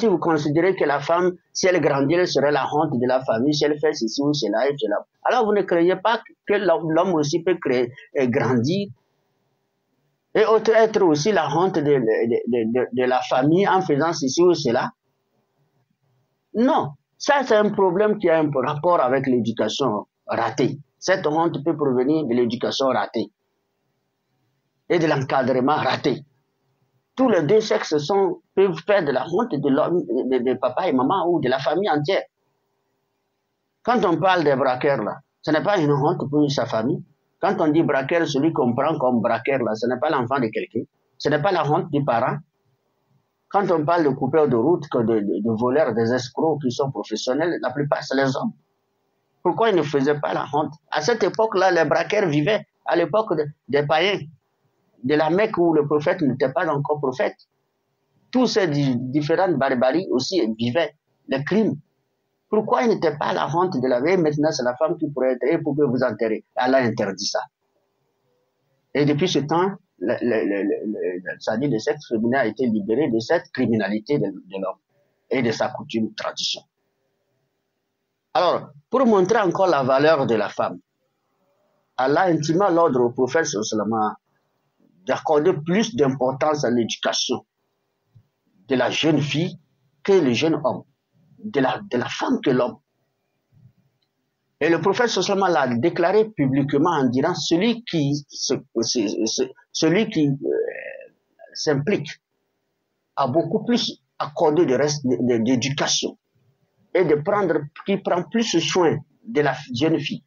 vous considérez que la femme, si elle grandit, elle serait la honte de la famille, si elle fait ceci ou cela, et cela. Alors, vous ne croyez pas que l'homme aussi peut grandir et être aussi la honte de la famille en faisant ceci ou cela? Non. Ça, c'est un problème qui a un rapport avec l'éducation ratée. Cette honte peut provenir de l'éducation ratée et de l'encadrement raté. Tous les deux sexes peuvent faire de la honte de papa et maman ou de la famille entière. Quand on parle des braqueurs, là, ce n'est pas une honte pour sa famille. Quand on dit braqueur, celui qu'on prend comme braqueur, là, ce n'est pas l'enfant de quelqu'un. Ce n'est pas la honte des parents. Quand on parle de coupeurs de route, de voleurs, des escrocs qui sont professionnels, la plupart, c'est les hommes. Pourquoi ils ne faisaient pas la honte? À cette époque-là, les braqueurs vivaient à l'époque des païens, de la Mecque où le prophète n'était pas encore prophète. Tous ces différentes barbaries aussi vivaient, les crimes. Pourquoi il n'était pas la honte de la vie? Maintenant, c'est la femme qui pourrait être, et pour que vous enterrez. Allah interdit ça. Et depuis ce temps, le sexe féminin a été libéré de cette criminalité de l'homme et de sa coutume tradition. Alors, pour montrer encore la valeur de la femme, Allah intima l'ordre au prophète sallallahu d'accorder plus d'importance à l'éducation de la jeune fille que le jeune homme, de la femme que l'homme. Et le prophète sallallahu l'a déclaré publiquement en disant celui qui s'implique a beaucoup plus accordé de reste d'éducation et qui prend plus soin de la jeune fille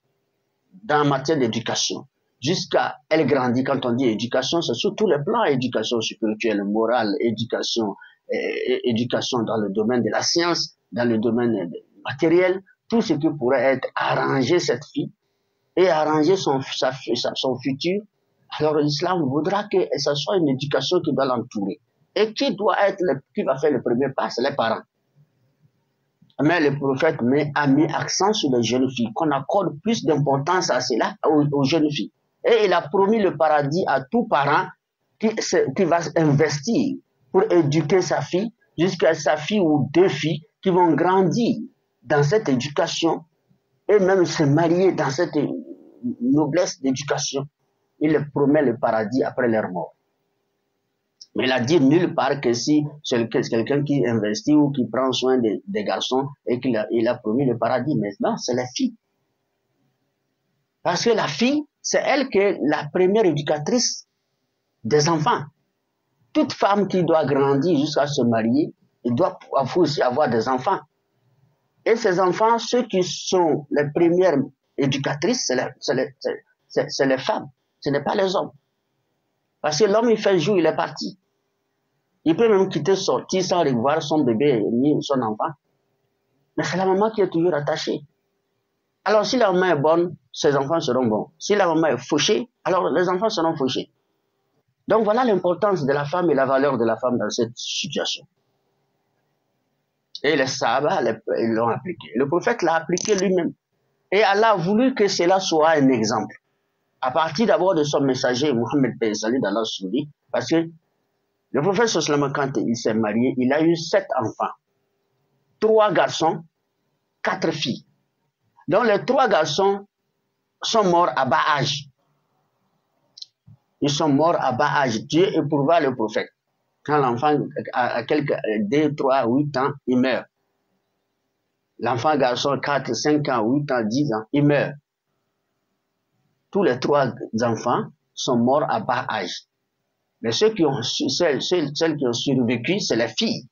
dans matière d'éducation. Jusqu'à elle grandit. Quand on dit éducation, c'est sur tous les plans, éducation spirituelle, morale, éducation dans le domaine de la science, dans le domaine matériel, tout ce qui pourrait être arranger cette fille et arranger son futur. Alors l'islam voudra que ce soit une éducation qui doit l'entourer. Et qui va faire le premier pas, c'est les parents. Mais le prophète a mis accent sur les jeunes filles, qu'on accorde plus d'importance à cela, aux jeunes filles. Et il a promis le paradis à tout parent qui va investir pour éduquer sa fille, jusqu'à sa fille ou deux filles qui vont grandir dans cette éducation et même se marier dans cette noblesse d'éducation. Il leur promet le paradis après leur mort. Mais il a dit nulle part que si c'est quelqu'un qui investit ou qui prend soin des garçons et qu'il a promis le paradis. Mais non, c'est la fille. Parce que la fille, c'est elle qui est la première éducatrice des enfants. Toute femme qui doit grandir jusqu'à se marier, elle doit aussi avoir des enfants. Et ces enfants, ceux qui sont les premières éducatrices, c'est les femmes. Ce n'est pas les hommes. Parce que l'homme, il fait le jour, il est parti. Il peut même sortir sans revoir son bébé ni son enfant. Mais c'est la maman qui est toujours attachée. Alors, si la maman est bonne, ses enfants seront bons. Si la maman est fauchée, alors les enfants seront fauchés. Donc voilà l'importance de la femme et la valeur de la femme dans cette situation. Et les Sahaba l'ont appliqué. Le prophète l'a appliqué lui-même. Et Allah a voulu que cela soit un exemple. À partir d'abord de son messager, Mohammed Sallallahu alayhi wa sallam, parce que le prophète sallallahu quand il s'est marié, il a eu 7 enfants. 3 garçons, 4 filles. Donc les 3 garçons sont morts à bas âge. Ils sont morts à bas âge. Dieu éprouva le prophète. Quand l'enfant a quelques 2, 3, 8 ans, il meurt. L'enfant garçon 4, 5 ans, 8 ans, 10 ans, il meurt. Tous les 3 enfants sont morts à bas âge. Mais celles qui ont survécu, c'est les filles.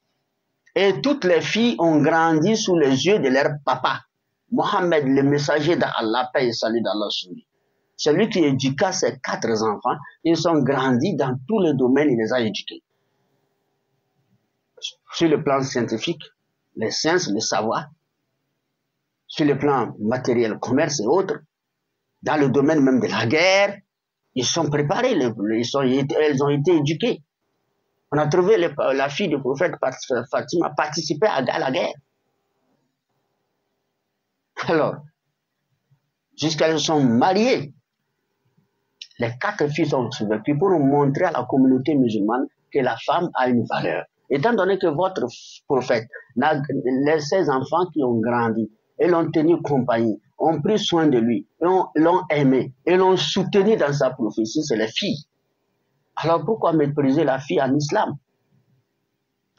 Et toutes les filles ont grandi sous les yeux de leur papa. Mohammed, le messager d'Allah, paix et salut d'Allah sur lui. C'est lui qui éduqua ses 4 enfants. Ils ont grandi dans tous les domaines, il les a éduqués. Sur le plan scientifique, les sciences, le savoir. Sur le plan matériel, commerce et autres. Dans le domaine même de la guerre, ils sont préparés, elles ont été éduquées. On a trouvé la fille du prophète Fatima participer à la guerre. Alors, jusqu'à ce qu'elles sont mariées, les 4 filles sont survécues pour montrer à la communauté musulmane que la femme a une valeur. Étant donné que votre prophète, ces enfants qui ont grandi, et l'ont tenu compagnie, ont pris soin de lui, l'ont aimé, et l'ont soutenu dans sa prophétie, c'est les filles. Alors pourquoi mépriser la fille en islam?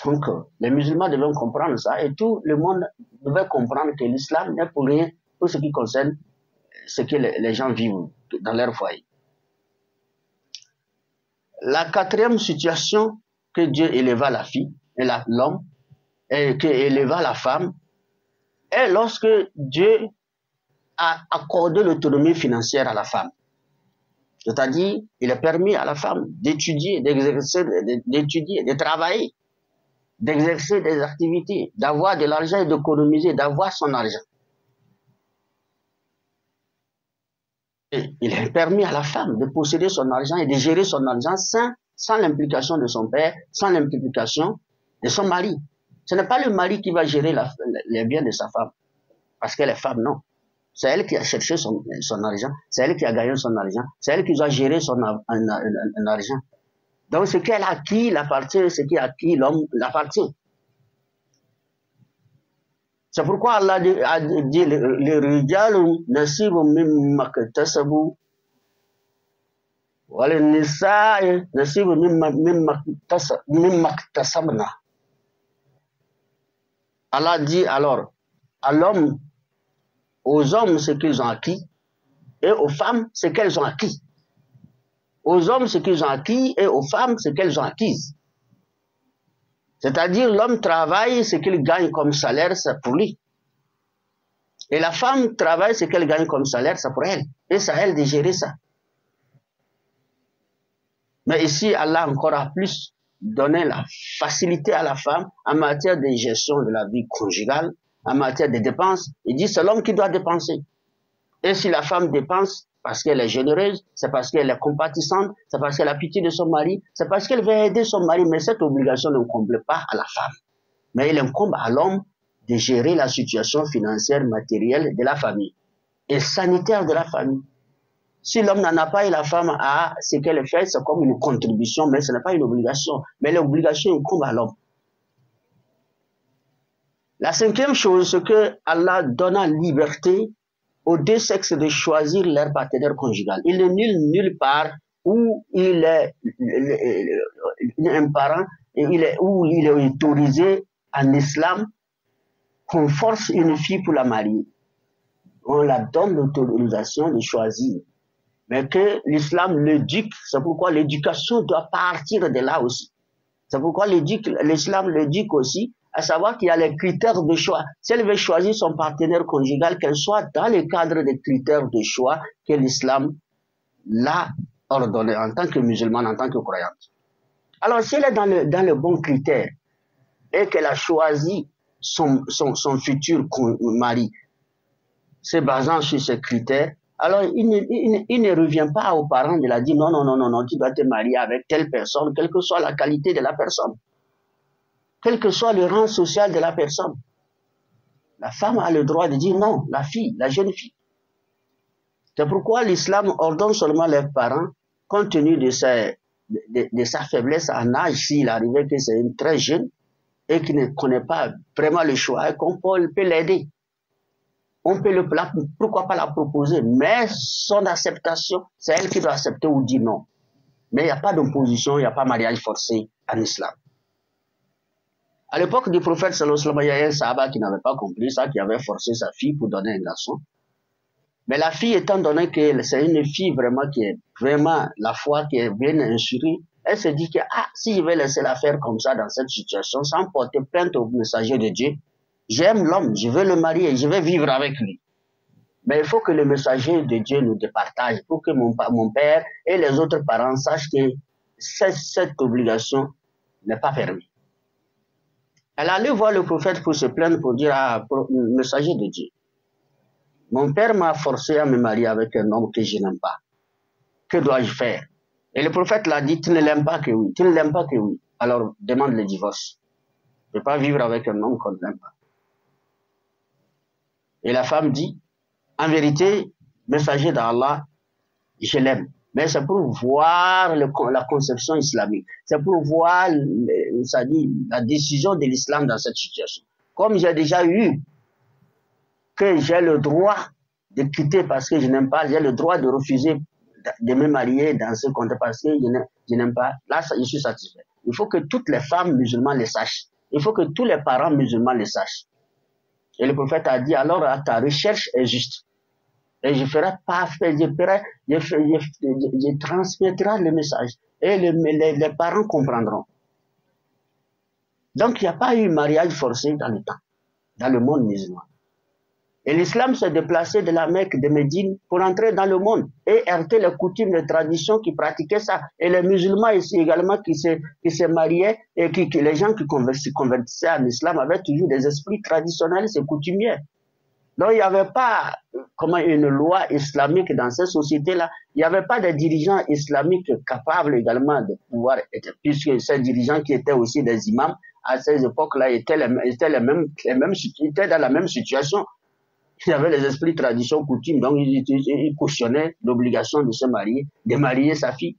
Donc les musulmans devaient comprendre ça, et tout le monde devait comprendre que l'islam n'est pour rien pour ce qui concerne ce que les gens vivent dans leur foyer. La 4e situation que Dieu éleva la fille, et l'homme, et que éleva la femme, est lorsque Dieu a accordé l'autonomie financière à la femme. C'est-à-dire, il a permis à la femme d'étudier, d'exercer, d'étudier, de travailler, d'exercer des activités, d'avoir de l'argent et d'économiser, d'avoir son argent. Et il a permis à la femme de posséder son argent et de gérer son argent sans l'implication de son père, sans l'implication de son mari. Ce n'est pas le mari qui va gérer les biens de sa femme, parce qu'elle est femme, non. C'est elle qui a cherché son argent, c'est elle qui a gagné son argent, c'est elle qui doit gérer son argent. Donc ce qu'elle a acquis l'appartient, ce qui a acquis l'homme l'appartient. C'est pourquoi Allah a dit le rijalu nasibu mimma iktasabu wa lin-nisa'i nasibu mimma iktasabna. Allah dit alors à l'homme, aux hommes ce qu'ils ont acquis et aux femmes ce qu'elles ont acquis. Aux hommes ce qu'ils ont acquis et aux femmes ce qu'elles ont acquises. C'est-à-dire l'homme travaille, ce qu'il gagne comme salaire, c'est pour lui. Et la femme travaille, ce qu'elle gagne comme salaire, c'est pour elle. Et c'est à elle de gérer ça. Mais ici, Allah encore a plus donné la facilité à la femme en matière de gestion de la vie conjugale, en matière de dépenses. Il dit c'est l'homme qui doit dépenser. Et si la femme dépense parce qu'elle est généreuse, c'est parce qu'elle est compatissante, c'est parce qu'elle a pitié de son mari, c'est parce qu'elle veut aider son mari, mais cette obligation ne incombe pas à la femme. Mais il incombe à l'homme de gérer la situation financière, matérielle de la famille et sanitaire de la famille. Si l'homme n'en a pas et la femme a ce qu'elle fait, c'est comme une contribution, mais ce n'est pas une obligation. Mais l'obligation incombe à l'homme. La 5e chose, c'est que Allah donne la liberté aux 2 sexes de choisir leur partenaire conjugal. Il n'est nulle part où il est un parent, où il est autorisé en islam qu'on force une fille pour la marier. On la donne l'autorisation de choisir. Mais que l'islam l'éduque, c'est pourquoi l'éducation doit partir de là aussi. C'est pourquoi l'islam l'éduque aussi, à savoir qu'il y a les critères de choix. Si elle veut choisir son partenaire conjugal, qu'elle soit dans le cadre des critères de choix que l'islam l'a ordonné en tant que musulmane, en tant que croyante. Alors, si elle est dans le bon critère et qu'elle a choisi son futur mari, se basant sur ces critères, Alors il ne revient pas aux parents de la dire non, non, non, non, non, tu dois te marier avec telle personne, quelle que soit la qualité de la personne, quel que soit le rang social de la personne. La femme a le droit de dire non, la fille, la jeune fille. C'est pourquoi l'islam ordonne seulement les parents, compte tenu de sa faiblesse en âge, s'il arrivait que c'est une très jeune et qui ne connaît pas vraiment le choix, et qu'on peut l'aider. On peut pourquoi pas la proposer, mais son acceptation, c'est elle qui doit accepter ou dire non. Mais il n'y a pas d'opposition, il n'y a pas de mariage forcé en islam. À l'époque du prophète sallallahu alayhi wa sallam, il y a un sahaba qui n'avait pas compris ça, qui avait forcé sa fille pour donner un garçon. Mais la fille, étant donné que c'est une fille vraiment qui est vraiment la foi qui est bien instruite, elle se dit que si je vais laisser la faire comme ça dans cette situation, sans porter plainte au messager de Dieu, j'aime l'homme, je veux le marier, je vais vivre avec lui. Mais il faut que le messager de Dieu nous départage pour que mon père et les autres parents sachent que cette obligation n'est pas permise. Elle allait voir le prophète pour se plaindre, pour dire le messager de Dieu. Mon père m'a forcé à me marier avec un homme que je n'aime pas. Que dois-je faire? Et le prophète l'a dit, tu ne l'aimes pas que oui. Tu ne l'aimes pas que oui. Alors demande le divorce. Je ne peux pas vivre avec un homme qu'on ne l'aime pas. Et la femme dit, en vérité, messager d'Allah, je l'aime. Mais c'est pour voir la conception islamique. C'est pour voir la décision de l'islam dans cette situation. Comme j'ai déjà eu que j'ai le droit de quitter parce que je n'aime pas, j'ai le droit de refuser de me marier dans ce contexte parce que je n'aime pas. Là, je suis satisfait. Il faut que toutes les femmes musulmanes le sachent. Il faut que tous les parents musulmans le sachent. Et le prophète a dit, alors ta recherche est juste. Et je transmettrai le message. Et les parents comprendront. Donc, il n'y a pas eu mariage forcé dans le temps, dans le monde musulman. Et l'islam s'est déplacé de la Mecque, de Médine, pour entrer dans le monde et heurter les coutumes, les traditions qui pratiquaient ça. Et les musulmans ici également qui se mariaient et les gens qui convertissaient en islam avaient toujours des esprits traditionnels et coutumiers. Donc il n'y avait pas une loi islamique dans ces sociétés-là. Il n'y avait pas de dirigeants islamiques capables également de pouvoir être, puisque ces dirigeants qui étaient aussi des imams, à ces époques-là, étaient dans la même situation. Il y avait les esprits tradition coutume, donc ils cautionnaient l'obligation de se marier, de marier sa fille,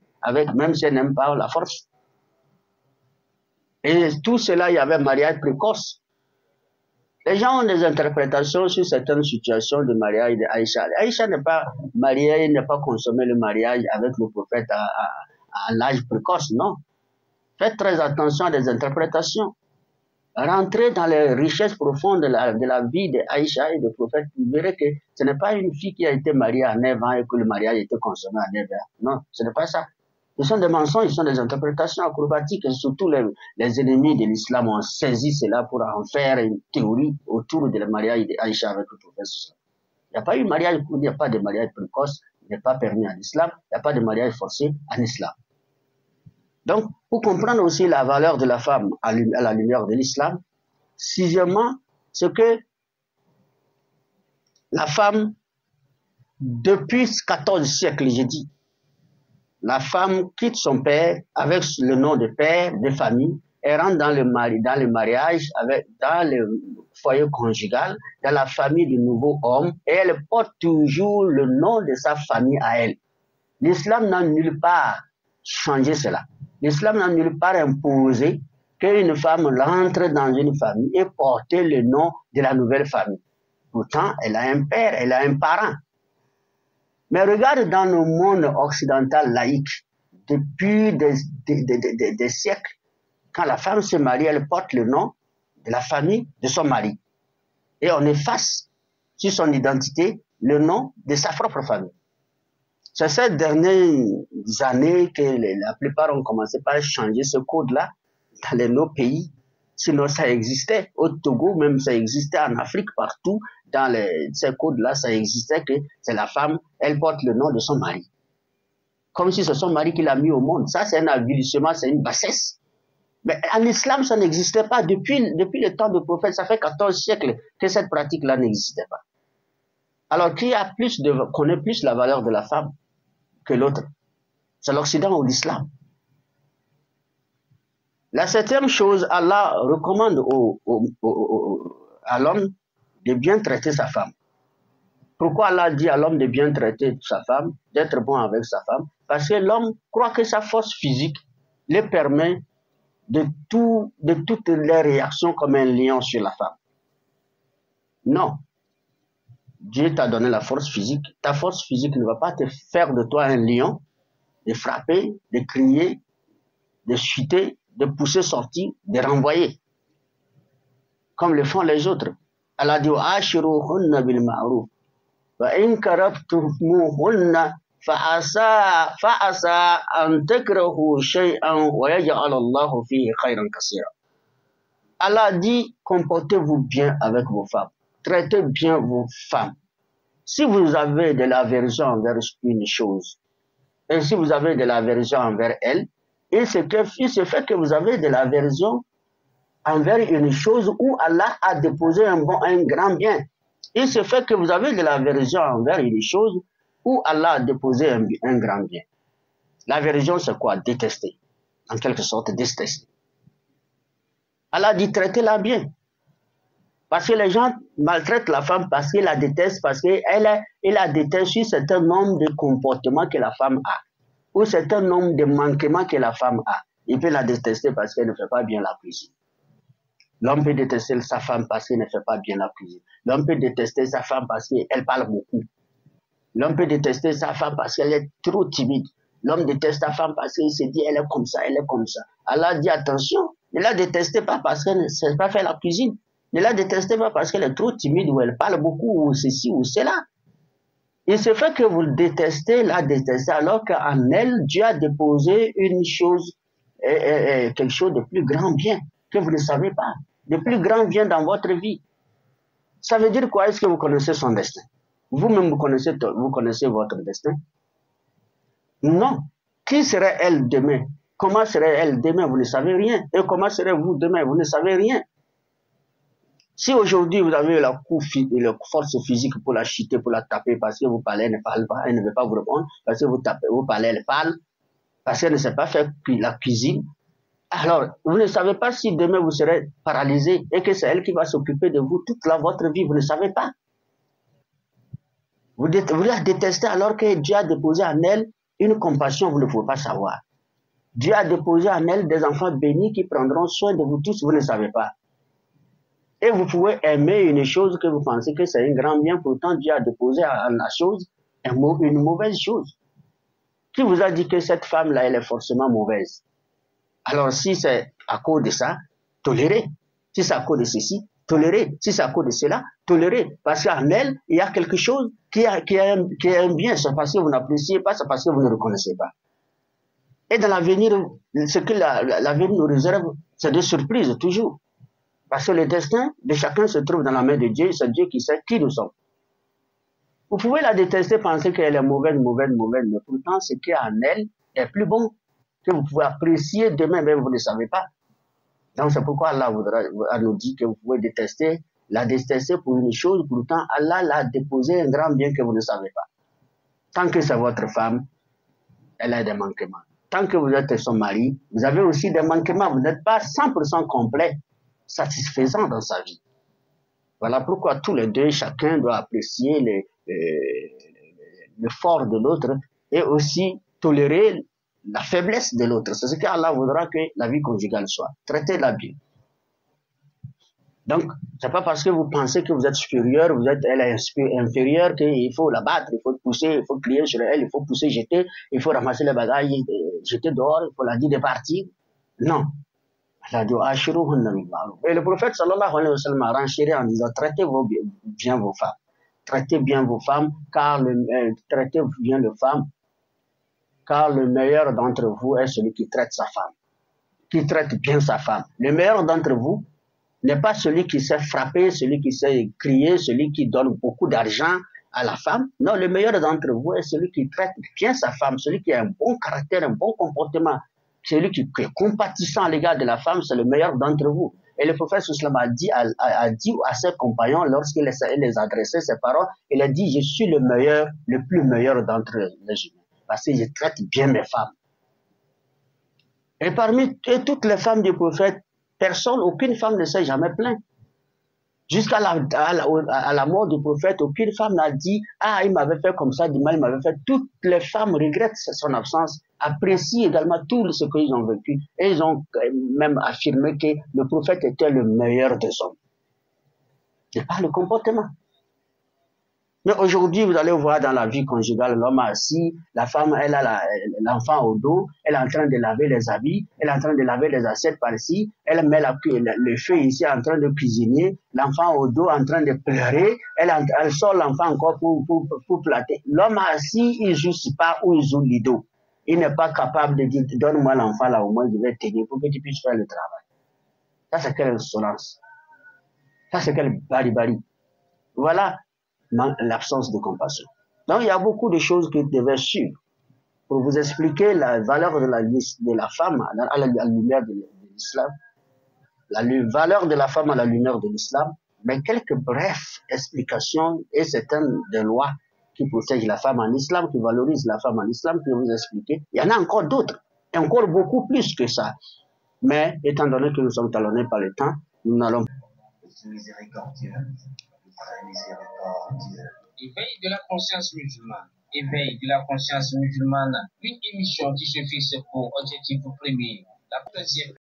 même si elle n'aime pas la force. Et tout cela, il y avait mariage précoce. Les gens ont des interprétations sur certaines situations de mariage d'Aïcha. Aïcha n'est pas mariée, n'est pas consommé le mariage avec le prophète à l'âge précoce, non. Faites très attention à des interprétations. Rentrez dans les richesses profondes de la vie d'Aïcha et du prophète, vous verrez que ce n'est pas une fille qui a été mariée à 9 ans et que le mariage a été consommé à 9 ans. Non, ce n'est pas ça. Ce sont des mensonges, ce sont des interprétations acrobatiques et surtout les ennemis de l'islam ont saisi cela pour en faire une théorie autour du mariage d'Aïcha avec le prophète. Il n'y a pas eu mariage, il n'y a pas de mariage précoce, il n'est pas permis en islam, il n'y a pas de mariage forcé en islam. Donc, pour comprendre aussi la valeur de la femme à la lumière de l'islam, sixièmement, c'est que la femme, depuis 14 siècles, j'ai dit, la femme quitte son père avec le nom de père, de famille, et rentre dans le mariage, dans le foyer conjugal, dans la famille du nouveau homme, et elle porte toujours le nom de sa famille à elle. L'islam n'a nulle part changé cela. L'islam n'a nulle part imposé qu'une femme rentre dans une famille et porte le nom de la nouvelle famille. Pourtant, elle a un père, elle a un parent. Mais regarde dans le monde occidental laïque, depuis des siècles, quand la femme se marie, elle porte le nom de la famille de son mari. Et on efface sur son identité le nom de sa propre famille. C'est ces dernières années que la plupart ont commencé par changer ce code-là dans nos pays. Sinon, ça existait. Au Togo, même ça existait en Afrique, partout. Dans ces codes-là, ça existait que c'est la femme, elle porte le nom de son mari. Comme si c'est son mari qui l'a mis au monde. Ça, c'est un avilissement, c'est une bassesse. Mais en islam, ça n'existait pas. Depuis le temps du prophète, ça fait 14 siècles que cette pratique-là n'existait pas. Alors, qui connaît plus la valeur de la femme que l'autre? C'est l'Occident ou l'Islam. La septième chose, Allah recommande à l'homme de bien traiter sa femme. Pourquoi Allah dit à l'homme de bien traiter sa femme, d'être bon avec sa femme? Parce que l'homme croit que sa force physique lui permet de toutes les réactions comme un lion sur la femme. Non. Dieu t'a donné la force physique. Ta force physique ne va pas te faire de toi un lion, de frapper, de crier, de chuter, de pousser sortir, de renvoyer. Comme le font les autres. Allah dit Ashiruhunna bil ma'ruf. Wa in karahtumuhunna fa'asa an takrahu shay'an wa yaj'al Allahu fihi khayran kaseera. Allah dit comportez-vous bien avec vos femmes. Traitez bien vos femmes. Si vous avez de l'aversion envers une chose, et si vous avez de l'aversion envers elle, il se fait que vous avez de l'aversion envers une chose où Allah a déposé un grand bien. Il se fait que vous avez de l'aversion envers une chose où Allah a déposé un grand bien. L'aversion, c'est quoi? Détester. En quelque sorte, détester. Allah dit traitez-la bien. Parce que les gens maltraitent la femme parce qu'ils la détestent, parce qu'elle la déteste sur un certain nombre de comportements que la femme a, ou un certain nombre de manquements que la femme a. Il peut la détester parce qu'elle ne fait pas bien la cuisine. L'homme peut détester sa femme parce qu'elle ne fait pas bien la cuisine. L'homme peut détester sa femme parce qu'elle parle beaucoup. L'homme peut détester sa femme parce qu'elle est trop timide. L'homme déteste sa femme parce qu'il se dit elle est comme ça, elle est comme ça. Allah dit attention, ne la détestez pas parce qu'elle ne sait pas faire la cuisine. Ne la détestez pas parce qu'elle est trop timide ou elle parle beaucoup ou ceci ou cela. Il se fait que vous la détestez alors qu'en elle, Dieu a déposé une chose, quelque chose de plus grand bien que vous ne savez pas. De plus grand bien dans votre vie. Ça veut dire quoi? Est-ce que vous connaissez son destin? Vous-même, vous connaissez votre destin? Non. Qui serait elle demain? Comment serait elle demain? Vous ne savez rien. Et comment serez-vous demain? Vous ne savez rien. Si aujourd'hui vous avez la force physique pour la chuter, pour la taper, parce que vous parlez, elle ne parle pas, elle ne veut pas vous répondre, parce que vous tapez, vous parlez, elle parle, parce qu'elle ne sait pas faire la cuisine, alors vous ne savez pas si demain vous serez paralysé et que c'est elle qui va s'occuper de vous toute votre vie, vous ne savez pas. Vous la détestez alors que Dieu a déposé en elle une compassion, vous ne pouvez pas savoir. Dieu a déposé en elle des enfants bénis qui prendront soin de vous tous, vous ne savez pas. Et vous pouvez aimer une chose que vous pensez que c'est un grand bien, pourtant Dieu a déposé en la chose une mauvaise chose. Qui vous a dit que cette femme-là, elle est forcément mauvaise? Alors si c'est à cause de ça, tolérez. Si c'est à cause de ceci, tolérez. Si c'est à cause de cela, tolérez. Parce qu'en elle, il y a quelque chose qui est un bien. C'est parce que vous n'appréciez pas, c'est parce que vous ne reconnaissez pas. Et dans l'avenir, ce que l'avenir nous réserve, c'est des surprises toujours. Parce que le destin de chacun se trouve dans la main de Dieu, c'est Dieu qui sait qui nous sommes. Vous pouvez la détester, penser qu'elle est mauvaise, mais pourtant ce qui est en elle est plus bon, que vous pouvez apprécier demain, même vous ne savez pas. Donc c'est pourquoi Allah nous dit que vous pouvez la détester pour une chose, pourtant Allah l'a déposé un grand bien que vous ne savez pas. Tant que c'est votre femme, elle a des manquements. Tant que vous êtes son mari, vous avez aussi des manquements, vous n'êtes pas 100% complet, satisfaisant dans sa vie. Voilà pourquoi tous les deux, chacun doit apprécier le fort de l'autre et aussi tolérer la faiblesse de l'autre. C'est ce qu'Allah voudra que la vie conjugale soit. Traitez-la bien. Donc, c'est pas parce que vous pensez que vous êtes supérieur, elle est inférieure, qu'il faut la battre, il faut pousser, il faut crier sur elle, il faut pousser, jeter, il faut ramasser les bagages, jeter dehors, il faut la dire de partir. Non. Et le prophète sallallahu alayhi wa sallam a renchéri en disant traitez bien vos femmes. Traitez bien vos femmes, traitez bien les femmes, car le meilleur d'entre vous est celui qui traite sa femme, qui traite bien sa femme. Le meilleur d'entre vous n'est pas celui qui sait frapper, celui qui sait crier, celui qui donne beaucoup d'argent à la femme. Non, le meilleur d'entre vous est celui qui traite bien sa femme, celui qui a un bon caractère, un bon comportement. Celui qui est compatissant à l'égard de la femme, c'est le meilleur d'entre vous. Et le prophète sallam a dit à ses compagnons, lorsqu'il les adressait, ses paroles, il a dit, je suis le plus meilleur d'entre les humains, parce que je traite bien mes femmes. Et parmi toutes les femmes du prophète, aucune femme ne s'est jamais plainte. Jusqu'à la mort du prophète, aucune femme n'a dit « Ah, il m'avait fait comme ça, du mal, il m'avait fait. » Toutes les femmes regrettent son absence, apprécient également tout ce qu'ils ont vécu. Et ils ont même affirmé que le prophète était le meilleur des hommes. C'est pas le comportement. Mais aujourd'hui, vous allez voir dans la vie conjugale, l'homme assis, la femme, elle a l'enfant au dos, elle est en train de laver les habits, elle est en train de laver les assiettes par-ci, elle met le feu ici en train de cuisiner, l'enfant au dos en train de pleurer, elle sort l'enfant encore pour plater. L'homme assis, il joue pas ou il joue lido. Il n'est pas capable de dire, donne-moi l'enfant là, au moins je vais t'aider pour que tu puisses faire le travail. Ça, c'est quelle insolence. Ça, c'est quelle barbarie. Voilà l'absence de compassion. Donc, il y a beaucoup de choses que vous devez suivre pour vous expliquer la valeur de la femme à la lumière de l'islam, la valeur de la femme à la lumière de l'islam, mais quelques brèves explications et certaines des lois qui protègent la femme en islam, qui valorisent la femme en islam, que vous expliquer. Il y en a encore d'autres, et encore beaucoup plus que ça. Mais, étant donné que nous sommes talonnés par le temps, nous n'allons pas. Miséricordieux. Éveil de la conscience musulmane. Éveil de la conscience musulmane. Une émission qui se fixe pour objectif premier. La deuxième